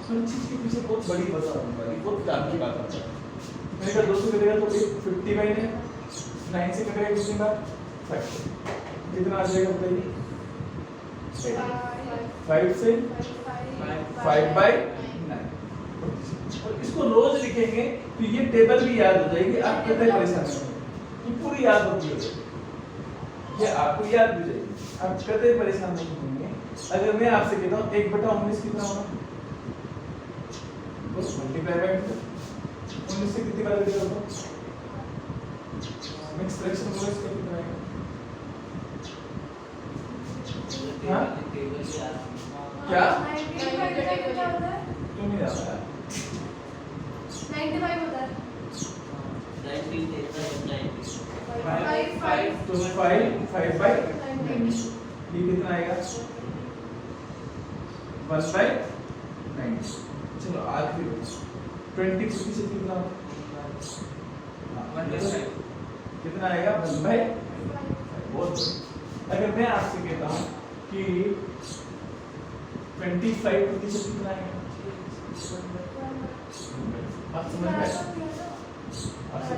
हर चीज के पीछे बहुत बड़ी वजह होने वाली, बहुत काम की बात होती है। मैंने कहा 200 कटेगा तो 50/9 से कटेगा कितनी बार 5, कितना आ जाएगा बताइए 5 से 5/9। और इसको रोज लिखेंगे तो ये टेबल भी याद हो जाएगी, आप कतई परेशान नहीं होंगे, ये पूरी याद होती है, ये आपको याद भी जाएगी, आप कतई परेशान नहीं होंगे। अगर मैं आपसे कहता हूँ 1/19 कितना होगा, बस मल्टीप्लाई बाय 19 से कितनी बार कटेगा तो मिक्स फ्रैक्शन बोलो इसका कितना आएगा। हाँ? क्या? तुम नहीं जाना यार। 95 होता है। 5 तो 5/9 ये कितना आएगा 1/9। चलो आखिरी 20% कितना होगा? कितना आएगा 1/5। बहुत अगर मैं आपसे कहता हूँ कि 25% कितना आएगा, आप समझ गए? आपसे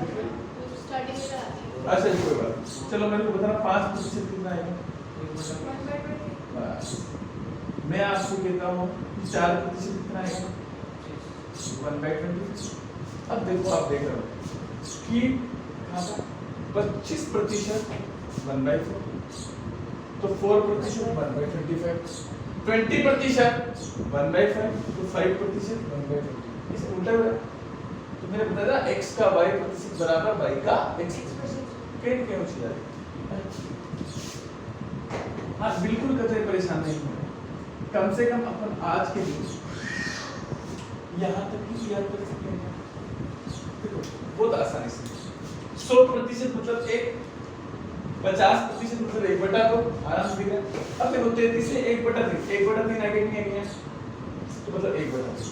अच्छा कोई बात, चलो मेरे को बताना 5% कितना आएगा। बस मैं आपसे कहता हूँ कि 4% कितना आएगा 1/20। अब देखो आप देख रहे हो कि 25% 1/4, तो 4% 1/25, 20% 1/5, तो 5% 1/20। इसे उल्टा हुआ तो मैंने बताया x का y% बराबर y का x कहीं क्यों चीज आ रही। हाँ बिल्कुल कतई परेशान नहीं हो, कम से कम अपन आज के दिन यहाँ तक की याद कर सकते हैं। देखो बहुत आसानी से 100% मतलब 1, 50% मतलब 1/2 आराम से दिखा। अब देखो 33 से 1/3, 1/3 आगे नहीं आएंगे तो मतलब 1/3,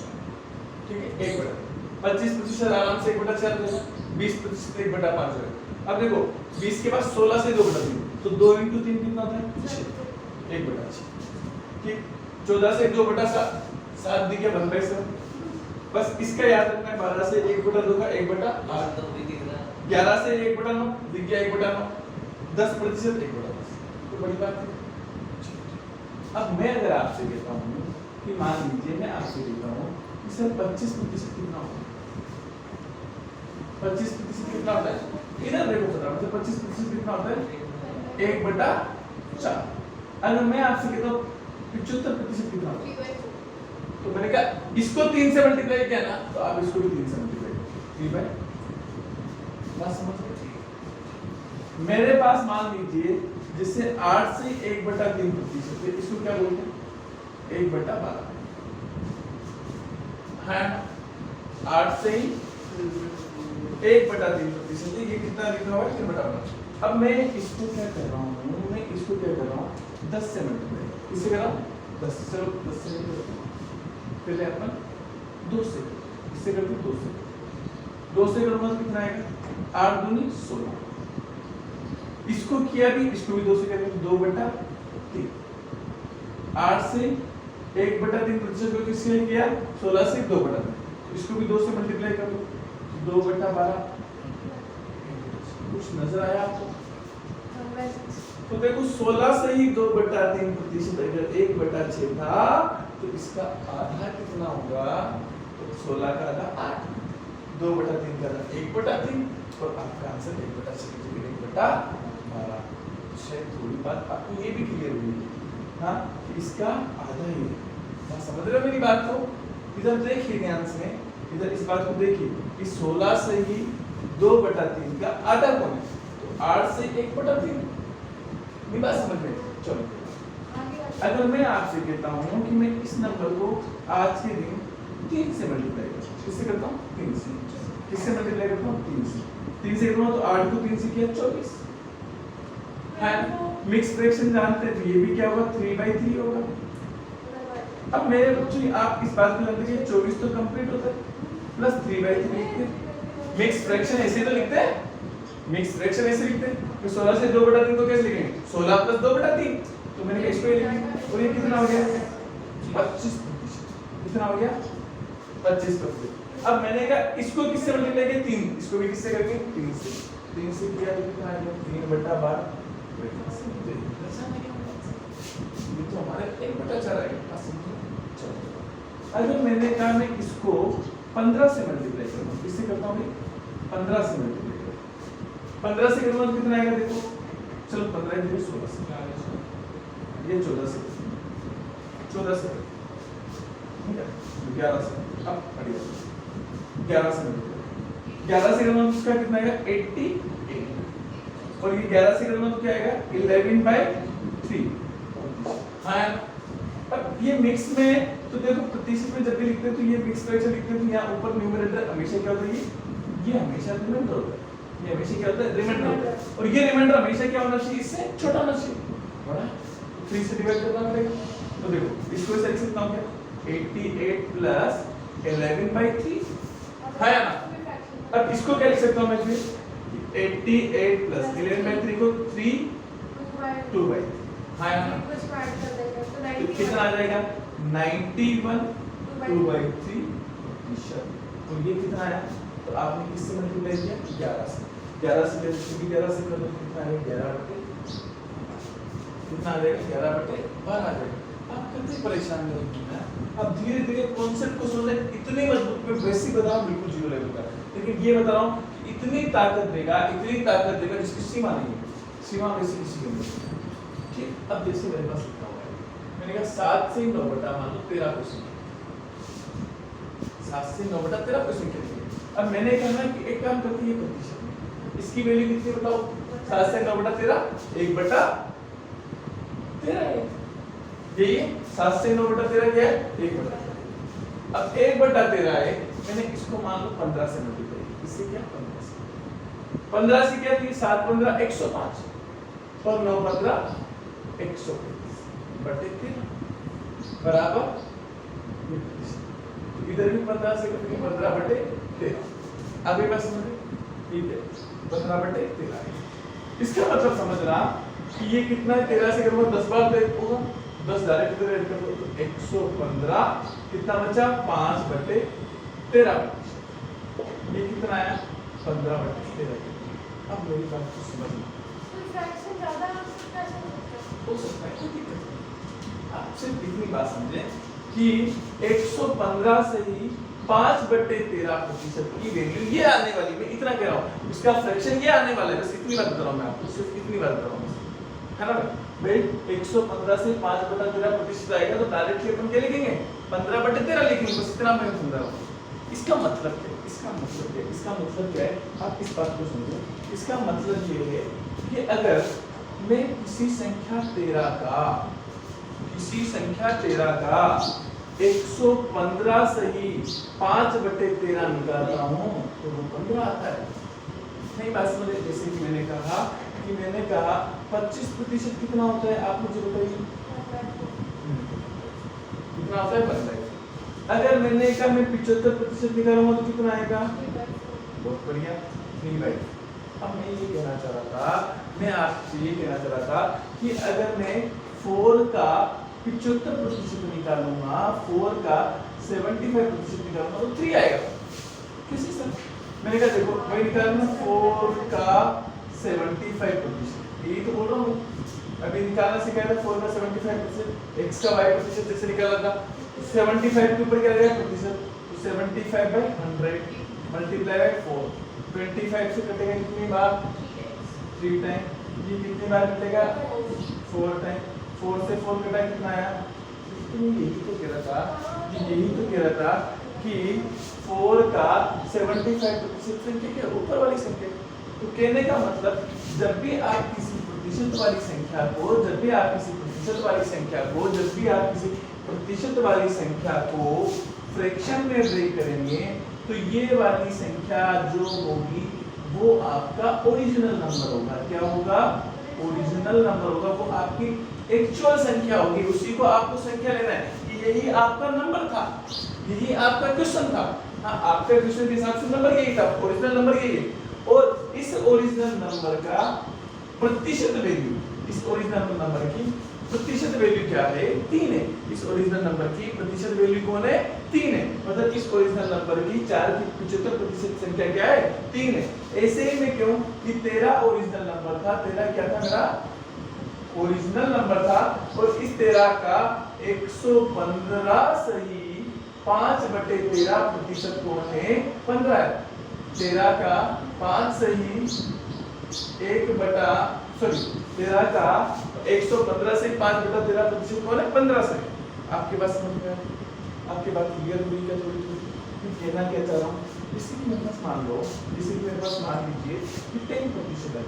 ठीक है 1/3। 25% आराम से 1/4 देगा, 20% 1/5 होगा। अब देखो 20 के बाद 16 से 2/3, तो 2 × 3 कितना होता है 6, 1/6, ठीक। 14 से 2/7 दिख गया 1/7। बस इसका याद रखना है, 12 से 1/2 का 1/8, 11 से 1/9 दिख गया 1/9, 10% 1/10, तो बड़ी बात है। अब मैं अगर आपसे कहता हूँ कि मान लीजिए मैं आपसे कहता हूँ कि सर 25% कितना होता है, 25% कितना होता है, इधर देखो फटाफट से 25% कितना होता है 1/4। अगर मैं आपसे कहता हूँ 75% कितना होता है, तो मैंने कहा इसको 3 से मल्टीप्लाई किया ना, तो आप इसको भी 3 से मल्टीप्लाई करो, 3/, बात समझ गए। मेरे पास मान लीजिए जिससे 8 से 1/3%, इसको क्या बोलते हैं 1/12। हाँ 8 से ही 1/3%, ये कितना लिखा हुआ है 3/12। अब मैं इसको क्या कर रहा हूँ, मैं इसको क्या कर रहा हूँ 10 से मल्टीप्लाई, इसे कर रहा हूँ 10 से 10 से पहले अपन 2 से, इससे करते 2 से, 2 से करूँगा तो कितना आएगा 8 दूनी 16। इसको किया भी, इसको भी 2 से करेंगे 2/3। 8 से 1/3% को किससे किया 16 से 2/3, इसको भी 2 से मल्टीप्लाई कर लो 2/12। कुछ नजर आया आपको? तो देखो 16 से ही 2/3% अगर 1/6 था तो इसका आधा कितना होगा, तो 16 का आधा 8, 2/3 का आधा 1/3, और आपका आंसर 1/6 1/12। शायद थोड़ी बात आपको ये भी क्लियर हुई, हाँ कि इसका आधा ही है। समझ रहे हो मेरी बात को? इधर देखिए ध्यान से, इधर इस बात को देखिए कि 16 से ही 2/3 का आधा कौन है, तो 8 से 1/3। मेरी बात समझ में? चलो अगर मैं आपसे कहता हूँ कि मैं इस नंबर को आज के दिन 3 से मल्टीप्लाई करता हूँ, किससे करता हूँ 3 से, किससे मल्टीप्लाई करता हूँ 3 से, 3 से करता हूँ तो 8 को 3 से किया 24 है। मिक्स फ्रैक्शन जानते हैं तो ये भी क्या होगा 3/3 होगा। अब मेरे बच्चों आप इस बात को जानते हैं 24 तो कंप्लीट होता है प्लस 3/3 लिखते हैं। मिक्स फ्रैक्शन ऐसे तो लिखते हैं, मिक्स फ्रैक्शन ऐसे लिखते हैं कि 16 से 2/3 को कैसे लिखेंगे 16 + 2/3 तो मैंने इसको ही लिखा और ये कितना हो गया 25%। कितना हो गया 25%। अब मैंने कहा इसको किससे मल्टीप्लाई किया 3 इसको भी किससे करके 3 से किया तो कितना आ गया 3/12 ये तो हमारे 1/4 आएगा। चलो अगर मैंने कहा मैं इसको 15 से मल्टीप्लाई करूंगा किससे करता हूं 15 से मल्टीप्लाई करूंगा 15 से करूंगा तो कितना आएगा देखो चलो 15 × 16 से ये 14 से ठीक है 11 से अब बढ़िया 11 से मल्टीप्लाई 11 से करूंगा तो इसका कितना आएगा 88 और ये 11 से करूंगा तो क्या आएगा 11/3 हाँ अब ये मिक्स में तो देखो प्रतिशत में जब भी लिखते हैं तो ये मिक्स फ्रैक्शन लिखते हैं तो यहाँ ऊपर न्यूमरेटर हमेशा क्या होता है ये हमेशा रिमाइंडर होता है ये हमेशा क्या होता है रिमाइंडर होता है और ये रिमाइंडर हमेशा क्या होना चाहिए इससे छोटा होना चाहिए बड़ा 3 से डिवाइड करना पड़ेगा तो देखो इसको इसे लिख सकता हूं क्या 88 + 11/3 है ना अब इसको क्या लिख सकता हूं मैं फिर 88 + 11/3 को 2/3 है ना तो कितना आ जाएगा 91 2/3 तो ये कितना आया तो आपने किससे मल्टीप्लाई किया 11 से क्योंकि 11 से कर दो कितना आएगा 11/12 कितना आ जाएगा 11/12 आ जाएगा। आप कितने परेशान नहीं होंगे ना अब धीरे धीरे कॉन्सेप्ट को समझना इतने मजबूत में बेसिक बता बिल्कुल जीरो लेवल का लेकिन ये बता रहा हूँ इतनी ताकत देगा जिसकी सीमा नहीं है सीमा वैसे किसी की नहीं ठीक। अब जैसे मेरे पास लिखा हुआ है मैंने कहा 7 से 9 बटा मान लो 13 क्वेश्चन 7 से 9 बटा 13 क्वेश्चन के अब मैंने कहना कि एक काम करके ये प्रतिशत में इसकी वैल्यू कितनी बताओ 7 से 9 बटा 13 1/13 है यही 7 से 9 बटा 13 क्या है 1/13 अब 1/13 है मैंने इसको मान लो 15 से मल्टीप्लाई इससे क्या 15 से क्या थी 7 15 105 और 9 15 135 बराबर इधर भी 15 से कभी 15/13 अभी बस समझे ठीक है 15/13 इसका मतलब समझना कि ये कितना है 13 से करूंगा 10 बार तो होगा 10 डायरेक्ट इधर ऐड कर दो तो 115 कितना बचा 5/13 ये कितना आया 15/13 अब मेरी बात को समझना फ्रैक्शन ज्यादा हो सकता है कोई दिक्कत नहीं आप सिर्फ इतनी बात समझें कि 115 से ही 5/13% की वैल्यू ये आने वाली मैं इतना कह रहा हूँ इसका फ्रैक्शन ये आने वाला है बस इतनी बात बता रहा हूँ मैं आपको सिर्फ इतनी बात बता रहा हूँ है ना भाई 115 से 5/13% आएगा तो डायरेक्टली अपन क्या लिखेंगे 15/13 लिखेंगे बस इतना मैं समझा रहा हूँ इसका मतलब क्या है इसका मतलब क्या है आप इस बात को समझो इसका मतलब ये है कि अगर मैं किसी संख्या 13 का 115 से ही 5/13 निकालता हूँ तो वो 15 आता है नहीं बात समझे जैसे कि मैंने कहा 25% कितना होता है आप मुझे बताइए कितना होता है 15 अगर मैंने कहा मैं 75% निकालूंगा तो कितना आएगा बहुत बढ़िया 3/5 अब मैं ये कहना चाह रहा था मैं आपसे ये कहना चाह रहा था कि अगर मैं 4 का 75% निकालूंगा 4 का 75% निकालूंगा तो 3 आएगा किसी से मैंने कहा देखो मैं निकालूंगा 4 का 75% यही तो बोल रहा हूँ अभी निकालना सिखाया था 4 का 75% x का y% जैसे निकाला था 75 के ऊपर क्या रहेगा प्रतिशत तो 75/100 मल्टीप्लाई बाय 4 25 से कटेगा कितनी बार 3 टाइम ये कितनी बार कटेगा 4 टाइम 4 से 4 कटा कितना आया यही तो कह रहा था कि 4 का 75% संख्या के ऊपर वाली संख्या तो कहने का मतलब जब भी आप किसी प्रतिशत वाली संख्या को फ्रैक्शन में ब्रेक करेंगे तो ये वाली संख्या जो होगी वो आपका ओरिजिनल नंबर होगा क्या होगा ओरिजिनल नंबर होगा वो आपकी एक्चुअल संख्या होगी उसी को आपको संख्या लेना है कि यही आपका नंबर था यही आपका क्वेश्चन था हाँ आपका क्वेश्चन के हिसाब से नंबर यही था ओरिजिनल नंबर यही है और इस ओरिजिनल नंबर का प्रतिशत वैल्यू इस ओरिजिनल नंबर की प्रतिशत वैल्यू क्या है 3 है। इस ओरिजिनल नंबर की प्रतिशत वैल्यू कौन है 3 है। मतलब इस ओरिजिनल नंबर की 4 की 75% संख्या क्या है 3 है। ऐसे ही में क्यों कि तेरा ओरिजिनल नंबर था, तेरा क्या था मेरा ओरिजिनल नंबर था और इस 13 का 115 सही 5/13% कौन है 15 है। 13 का 5 सही 13 का 115 से 5/13% कौन है 15 सही। आपके पास समझ में आया? आपकी बात क्लियर हुई क्या? थोड़ी थोड़ी कहना क्या चाह रहा हूँ, इसी की मेरे पास मान लो, इसी की मेरे पास मान लीजिए कि 10% है,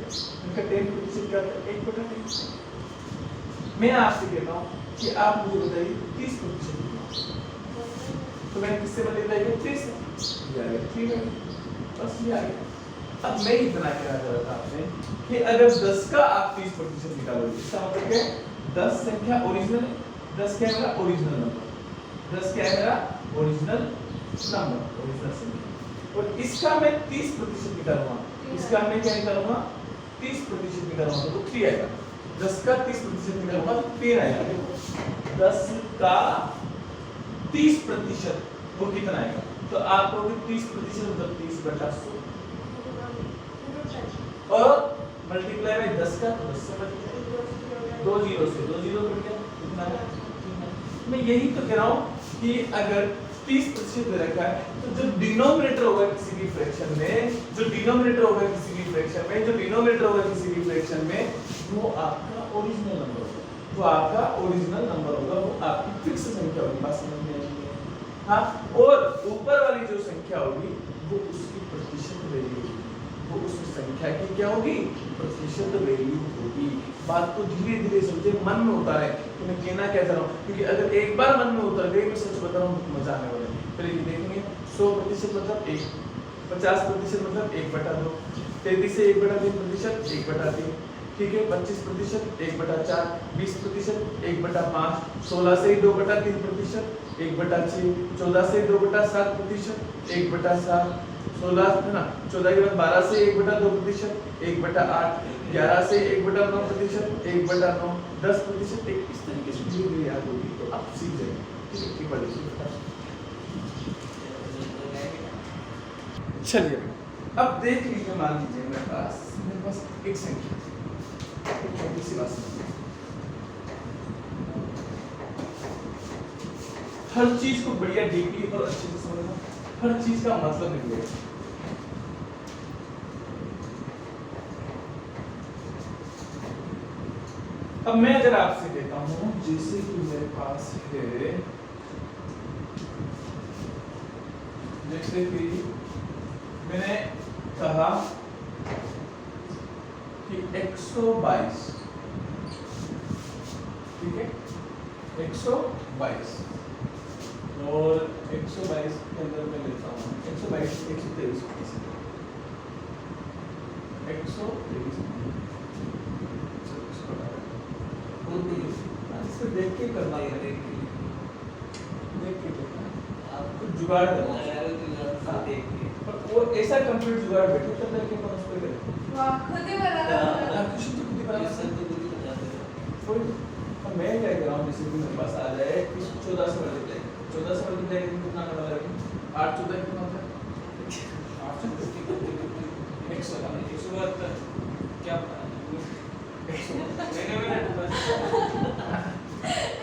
इनका 10% क्या है 1/10। मैं आपसे कहता हूँ कि आप मुझे बताइए 30%, तो मैंने किससे मल्टीप्लाई किया 30 से, ये आ गया ठीक है, बस ये आ गया। अब मैं इतना कहना चाह रहा था आपसे कि अगर 10 का आप 30% निकालोगे, इसका मतलब क्या है 10 संख्या ओरिजिनल है, 10 क्या है मेरा ओरिजिनल नंबर, 10 क्या है मेरा ओरिजिनल नंबर, ओरिजिनल संख्या, और इसका मैं 30% निकालूंगा, इसका मैं क्या निकालूंगा 30% निकालूंगा तो 3 आएगा। 10 का 30% निकालूंगा तो 3 आएगा। 10 का 30% वो कितना आएगा? तो आप कहोगे 30% मतलब 30/100 और मल्टीप्लाई में 10 का तो 10 से मल्टीप्लाई 2 जीरो से 2 जीरो कट गया कितना है 3। मैं यही तो कह रहा हूँ कि अगर 30% दे रखा है तो जो डिनोमिनेटर होगा किसी भी फ्रैक्शन में, जो डिनोमिनेटर होगा किसी भी फ्रैक्शन में, जो डिनोमिनेटर होगा किसी भी फ्रैक्शन में, वो आपका ओरिजिनल नंबर होगा, वो आपका ओरिजिनल नंबर होगा, वो आपकी फिक्स संख्या होगी। बात समझ में आई है? हाँ, और ऊपर वाली जो संख्या होगी वो उसकी प्रतिशत वैल्यू होगी, वो उस संख्या की क्या होगी प्रतिशत वैल्यू होगी। बात को धीरे धीरे समझे, मन में उतारे कि मैं कहना क्या चाह रहा हूँ, क्योंकि अगर एक बार मन में उतर गई, मैं सच बता रहा हूँ मजा आने वाला है। चलिए देखेंगे 100% मतलब 1, 50% मतलब 1/2, 33 से 1/3% 1/3, ठीक है, 25% 1/4, 20% 1/5, 16 से 2/3% 1/6, 14 से 2/7% 1/7, 16 है ना, 14 के बाद 12 से 1/2% 1/8, 11 से 1/9% 1/9, 10% इस तरीके से धीरे धीरे याद होगी तो आप सीख जाएंगे। ठीक है, पढ़िए। चलिए अब देख लीजिए, मान लीजिए मेरे पास एक संख्या, एक छोटी सी बात समझिए, हर चीज को बढ़िया डीपली और अच्छे से समझना, हर चीज का मतलब निकलेगा। अब मैं अगर आपसे कहता हूं जैसे कि मेरे पास है, जैसे कि मैंने कहा कि 122, ठीक है 122, और 122 के अंदर मैं लेता हूँ 122 123 इसको देख के करना है, देख के करना है, आपको जुगाड़ करना है, पर वो ऐसा कंप्लीट जुगाड़ बैठे तब लड़के को उस पे करे। वाह, खुद ही बना रहा है। कुछ तो खुद ही बना सकते कोई। अब मैं क्या कर रहा हूँ, जैसे कि मेरे पास आ जाए कि 14 से मल्टीप्लाई 14 से मल्टीप्लाई कितना करना लगेगा 8 14 कितना होता है 8 100 क्या पता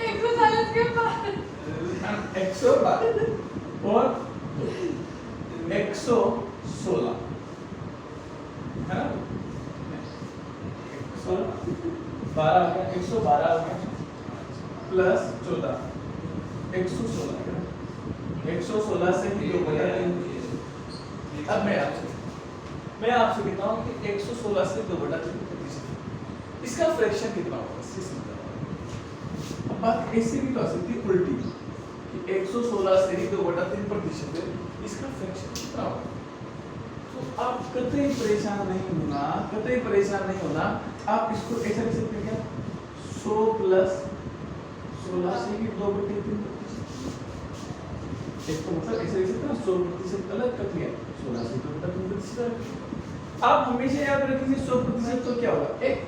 140 के बाद 112 और 116 है ना, 112 आ गया, 112 आ गया प्लस 14 116, 116 से ही 2/3। अब मैं आपसे कहता हूँ कि 116 से 2/3 इसका फ्रैक्शन कितना होगा, इससे समझा। अब बात ऐसे भी कर सकती है उल्टी कि 116 से ही 2/3% इसका फ्रैक्शन कितना होगा। तो आप कतई परेशान नहीं होना, कतई परेशान नहीं होना। आप इसको ऐसा लिख सकते हैं क्या 100 प्लस 16 से ही 2/3%, इसको मतलब ऐसे लिख सकते हैं 100% अलग कर दिया 16 से 2/3%। आप हमेशा याद रखिए 100% तो क्या होगा, एक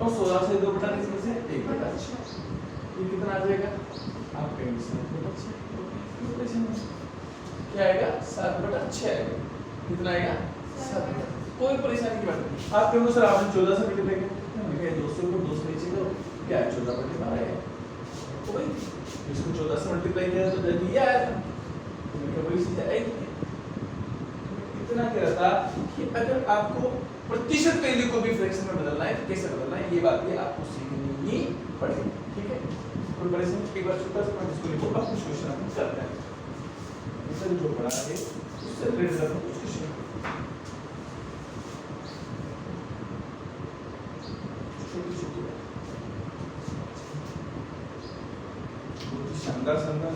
और 16 से 2 बटा 3 में से 1 बटा 6। ये कितना आ जाएगा आपका आंसर 7 बटा 6। क्या आएगा 7 बटा 6 आएगा। कितना आएगा 7 बटा। कोई परेशानी की बात नहीं। आप कहोगे सर आपने 14 से मल्टीप्लाई किया, मैंने कहा 200 को 2 से नीचे करो, क्या है 14 बटे 12 आएगा। तो भाई इसको 14 से मल्टीप्लाई किया तो जल्दी ये आया था, तो मैंने कहा वही चीज आएगी। इतना कह रहा था कि अगर आपको प्रतिशत वैल्यू को भी फ्रैक्शन में बदलना है तो कैसे बदलना है, ये बात ये आपको सीखनी ही पड़ेगी। ठीक है, कोई परेशानी एक बार छोटा सा मैं इसको लिखो, अब कुछ क्वेश्चन अपन करते हैं। सर जो पढ़ा है उससे रिलेटेड करते हैं कुछ क्वेश्चन। छोटी छोटी बात, बहुत ही शानदार शानदार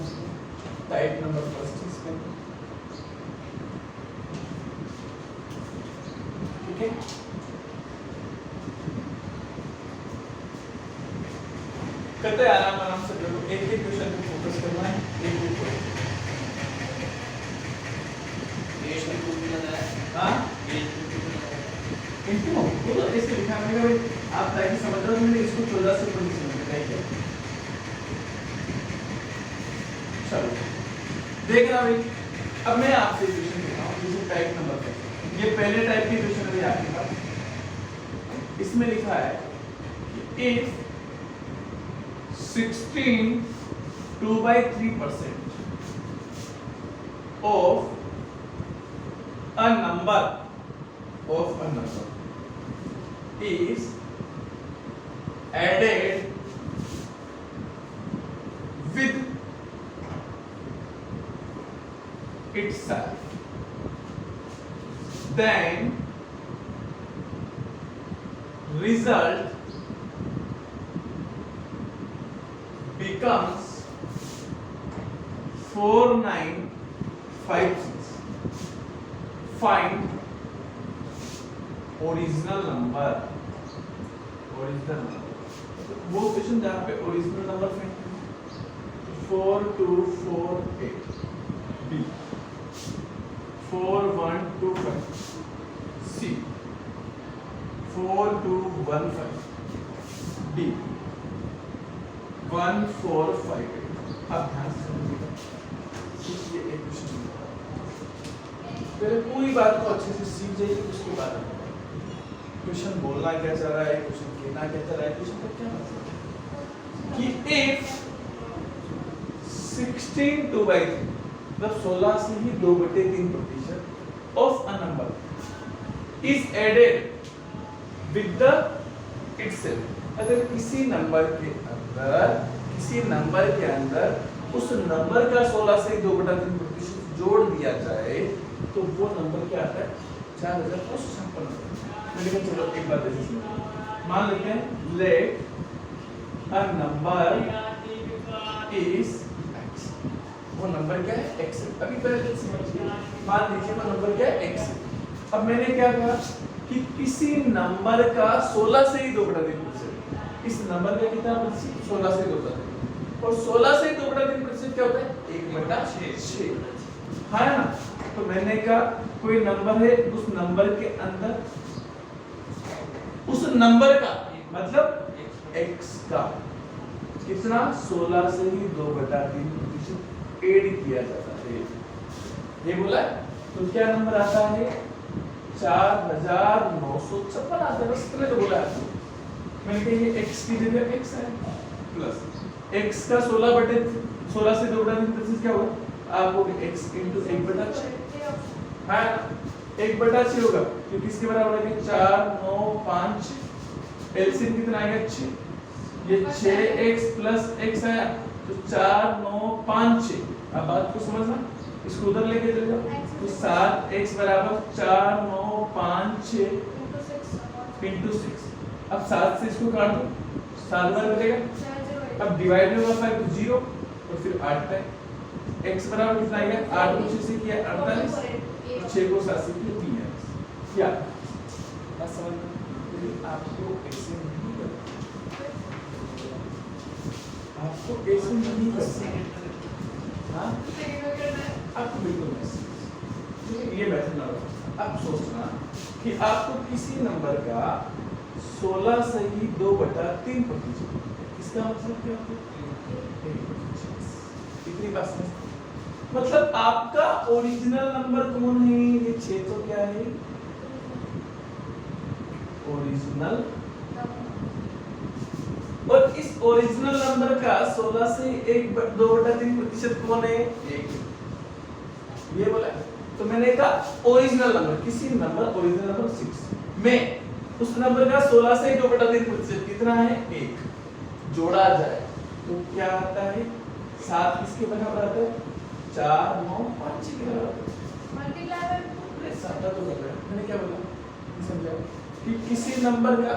टाइप नंबर फर्स्ट इसमें। ठीक है, करते हैं आराम आराम से करो, एक एक क्वेश्चन पे फोकस करना है, एक एक को। एज की टू मिला है। हां एज की टू मिला है। इनको बोलो इसके लिखा मैंने कहा भाई आप ताकि समझ रहे हो, मैंने इसको 14 से ऊपर नहीं समझा है क्या। चलो देखना भाई, अब मैं आपसे क्वेश्चन पूछता हूं जैसे टाइप नंबर पे, ये पहले टाइप की क्वेश्चन है आपके पास। इसमें लिखा है कि if 16 2/3% of a number is added with itself, then result becomes 4956. Find original number. Original number वो क्वेश्चन जहाँ पे ओरिजिनल नंबर फाइंड 4248 बी 4125 सी 4215 डी 1458। अब ध्यान से समझिएगा, ये एक क्वेश्चन पहले पूरी बात को अच्छे से सीख जाइए, उसके बाद क्वेश्चन बोलना क्या चाह रहा है, क्वेश्चन कहना क्या चाह रहा है, क्वेश्चन का क्या मतलब है कि if 16 2/3 मतलब 16 से ही 2/3% of a number is added with the itself, अगर किसी नंबर के अंदर उस नंबर का 16 से 2/3% जोड़ दिया जाए तो वो नंबर क्या आता है 4956। मैंने कहा चलो एक बात ऐसे मान लेते हैं, let a number is x, वो नंबर क्या है x। अभी पहले समझिए, मान लीजिए वो नंबर क्या है x। अब मैंने क्या कहा कि किसी नंबर का 16 से ही 2/3%, इस नंबर का कितना प्रतिशत 16 से 2/3, और 16 से 2/3% क्या होता है 1/6 है ना। तो मैंने कहा कोई नंबर है, उस नंबर के अंदर उस नंबर का मतलब x का कितना 16 से ही 2/3% ऐड किया जाता है, ये बोला है। तो क्या नंबर आता है 4956 आता है, बस इतने तो बोला है। मैंने कहा ये x की जगह x है प्लस x का 16 से 2/3% क्या होगा आपको x into 1/6 है, 1/6 होगा तो किसके बराबर है 4 9 5, एलसीएम कितना आएगा 6, ये 6x प्लस x आया तो 4 9 5 6। अब बात को समझना, इसको उधर लेके चले जाओ तो 7x बराबर 4 9 5 6 into 6। अब 7 से इसको काट दो, 7 बार बचेगा, अब डिवाइड में होगा 5 तो 0 और फिर 8 है। x बराबर कितना आएगा 8 को 6 से किया 48, 6 को 7 से किया 3 है। क्या बात समझ में? आपको ऐसे नहीं करना, आपको ऐसे नहीं करना। हाँ आपको बिल्कुल नहीं, ये मेथड ना। अब सोचना कि आपको किसी नंबर का 16 सही 2/3 प्रतिशत। इसका मतलब क्या होगा? इतनी बात समझ। मतलब आपका ओरिजिनल नंबर कौन है? ये 6 तो क्या है? ओरिजिनल। और इस ओरिजिनल नंबर का 16 से 2/3 प्रतिशत कौन है? 1। ये बोला। तो मैंने कहा ओरिजिनल नंबर, किसी नंबर ओरिजिनल नंबर 6 में उस नंबर का 16 से 2/3 प्रतिशत कितना है? 1 जोड़ा जाए तो क्या आता है? 7 किसके बराबर आता है? 4 9 5 6 के बराबर। Multiply by 2। सादा तो कर रहा है। मैंने क्या बोला? समझा कि किसी नंबर का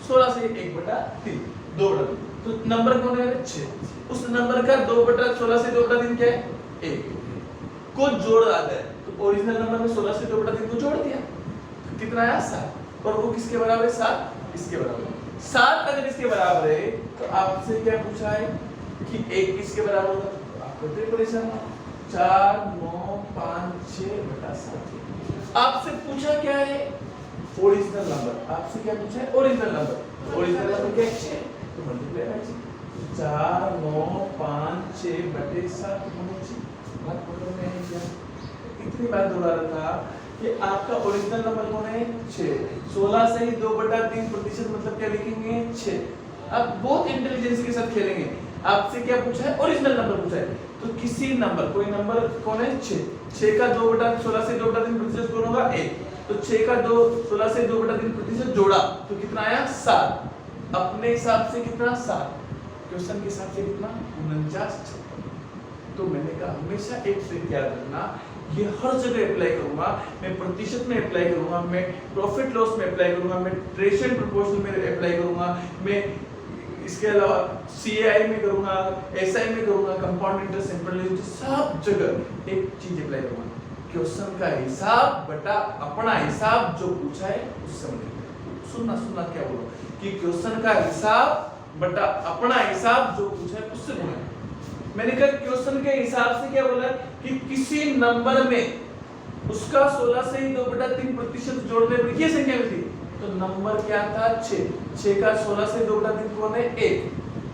16 से 1/3 2/3 तो नंबर कौन है? 6। उस नंबर का 2/16 से 2/3 क्या है? 1 को जोड़ आता है। तो ओरिजिनल नंबर में 16 से 2/3 को जोड़ दिया तो कितना आया? 7। और वो किसके बराबर है? 7 इसके बराबर है। 7 अगर इसके बराबर है तो आपसे क्या पूछा है कि 1 किसके बराबर होगा? तो आप करते परेशान हो। 4 9 5 6/7। आपसे पूछा क्या है? Original number. आपसे क्या पूछा है? Original number. ओरिजिनल नंबर क्या है? 6 तो मल्टीप्लाई बाय 6। 4 9 5 6/7 होना चाहिए। बात पकड़ में आई क्या? इतनी बात दोहरा रहा था कि आपका ओरिजिनल नंबर कौन है? 6। 16 से ही 2/3 प्रतिशत मतलब क्या लिखेंगे? 6। अब बहुत इंटेलिजेंस के साथ खेलेंगे। आपसे क्या पूछा है? ओरिजिनल नंबर पूछा है। तो किसी नंबर, कोई नंबर कौन है? 6। 6 का 16 से 2/3 प्रतिशत कौन होगा? 1। तो 6 का 16 से 2/3 प्रतिशत जोड़ा तो कितना आया? 7। अपने हिसाब से कितना? 7। क्वेश्चन के हिसाब से कितना? 49 तो मैंने कहा हमेशा एक ट्रिक याद रखना, ये हर जगह अप्लाई करूंगा। मैं प्रतिशत में अप्लाई करूंगा, मैं प्रॉफिट लॉस में अप्लाई करूंगा, मैं रेशियो प्रोपोर्शन में अप्लाई करूंगा, मैं इसके अलावा सीएआई में करूंगा, एसआई में करूंगा, कंपाउंड इंटरेस्ट, सिंपल इंटरेस्ट, सब जगह एक चीज अप्लाई करूंगा। क्वेश्चन का हिसाब बटा अपना हिसाब जो पूछा है उससे सुनना क्या बोलो कि क्वेश्चन का हिसाब बटा अपना हिसाब जो पूछा है उससे बोला। मैंने कहा क्वेश्चन के हिसाब से क्या बोला कि किसी नंबर में उसका 16 से ही 2/3 प्रतिशत जोड़ने पर ये संख्या मिलती। तो नंबर क्या था? 6। 6 का 16 से 2/3 कौन है? 1।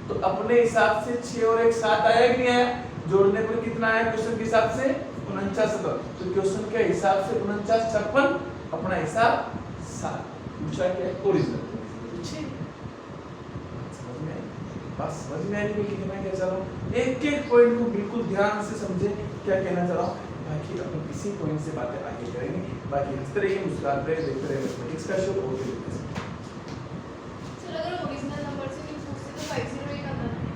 तो अपने हिसाब से 6 और 1 7 आया कि नहीं आया? जोड़ने पर कितना आया क्वेश्चन के हिसाब से? 49। तो क्वेश्चन के हिसाब से 49 56, अपना हिसाब 7। पूछा क्या? ओरिजिनल 6। बस समझ में आएगी कि मैं क्या चाह रहा हूँ। एक पॉइंट को बिल्कुल ध्यान से समझे क्या कहना चाह रहा हूँ। बाकी अपन किसी पॉइंट से बातें आगे करेंगे। बाकी हंसते रहिए, मुस्कुराते रहिए, देखते रहिए मैथमेटिक्स का शो।